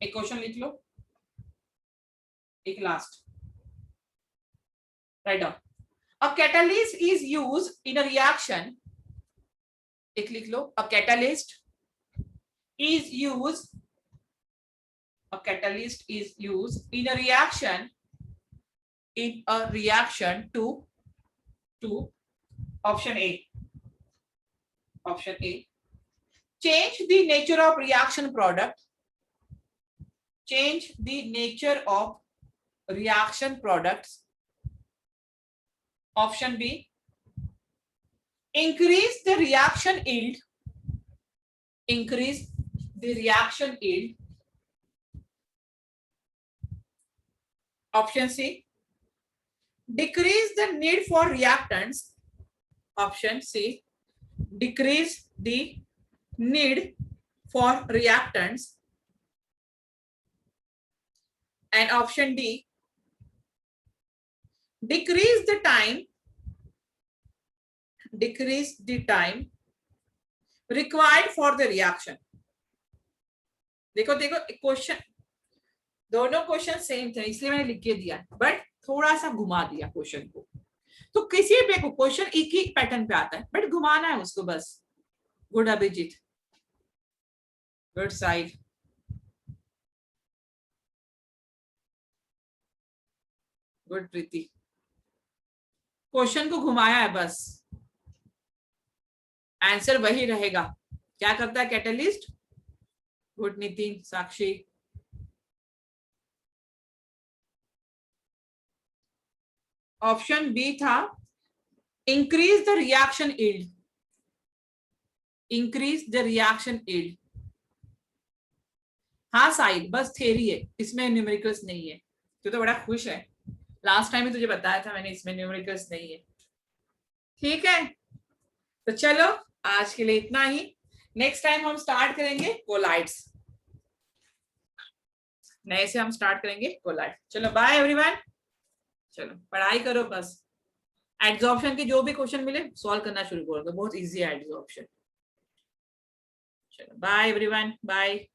एक question लिख लो. एक last. Write down. A catalyst is used in a reaction. एक लिख लो. A catalyst is used. A catalyst is used in a reaction. In a reaction to option A. Option A. Change the nature of reaction product. Change the nature of reaction products. Option B. Increase the reaction yield. Increase the reaction yield. Option C. Decrease the need for reactants. Option C. Decrease the need for reactants. And option D. Decrease the time. Decrease the time required for the reaction. देखो देखो question, दोनों question same थे इसलिए मैंने लिख के दिया, but थोड़ा सा घुमा दिया क्वेश्चन को. तो किसी पे को क्वेश्चन एक ही पैटर्न पे आता है, बट घुमाना है उसको बस. Good Abhijit. Good side. Good Preeti, question को घुमाया है बस, आंसर वही रहेगा। क्या करता है कैटलिस्ट? गुड नितिन, साक्षी। ऑप्शन बी था increase the reaction yield, increase the reaction yield. हाँ साइड, बस थ्योरी है, इसमें न्यूमेरिकल्स नहीं है। तू तो बड़ा खुश है, लास्ट टाइम ही तुझे बताया था मैंने इसमें न्यूमेरिकल्स नहीं है। ठीक है, तो चलो आज के लिए इतना ही। नेक्स्ट टाइम हम स्टार्ट करेंगे कोलाइड्स, नए से हम स्टार्ट करेंगे कोलाइड। चलो बाय एवरीवन, चलो पढ़ाई करो बस। एड्सॉर्प्शन के जो भी क्वेश्चन मिले सॉल्व करना शुरू करो, बहुत इजी है एड्सॉर्प्शन। चलो बाय एवरीवन, बाय।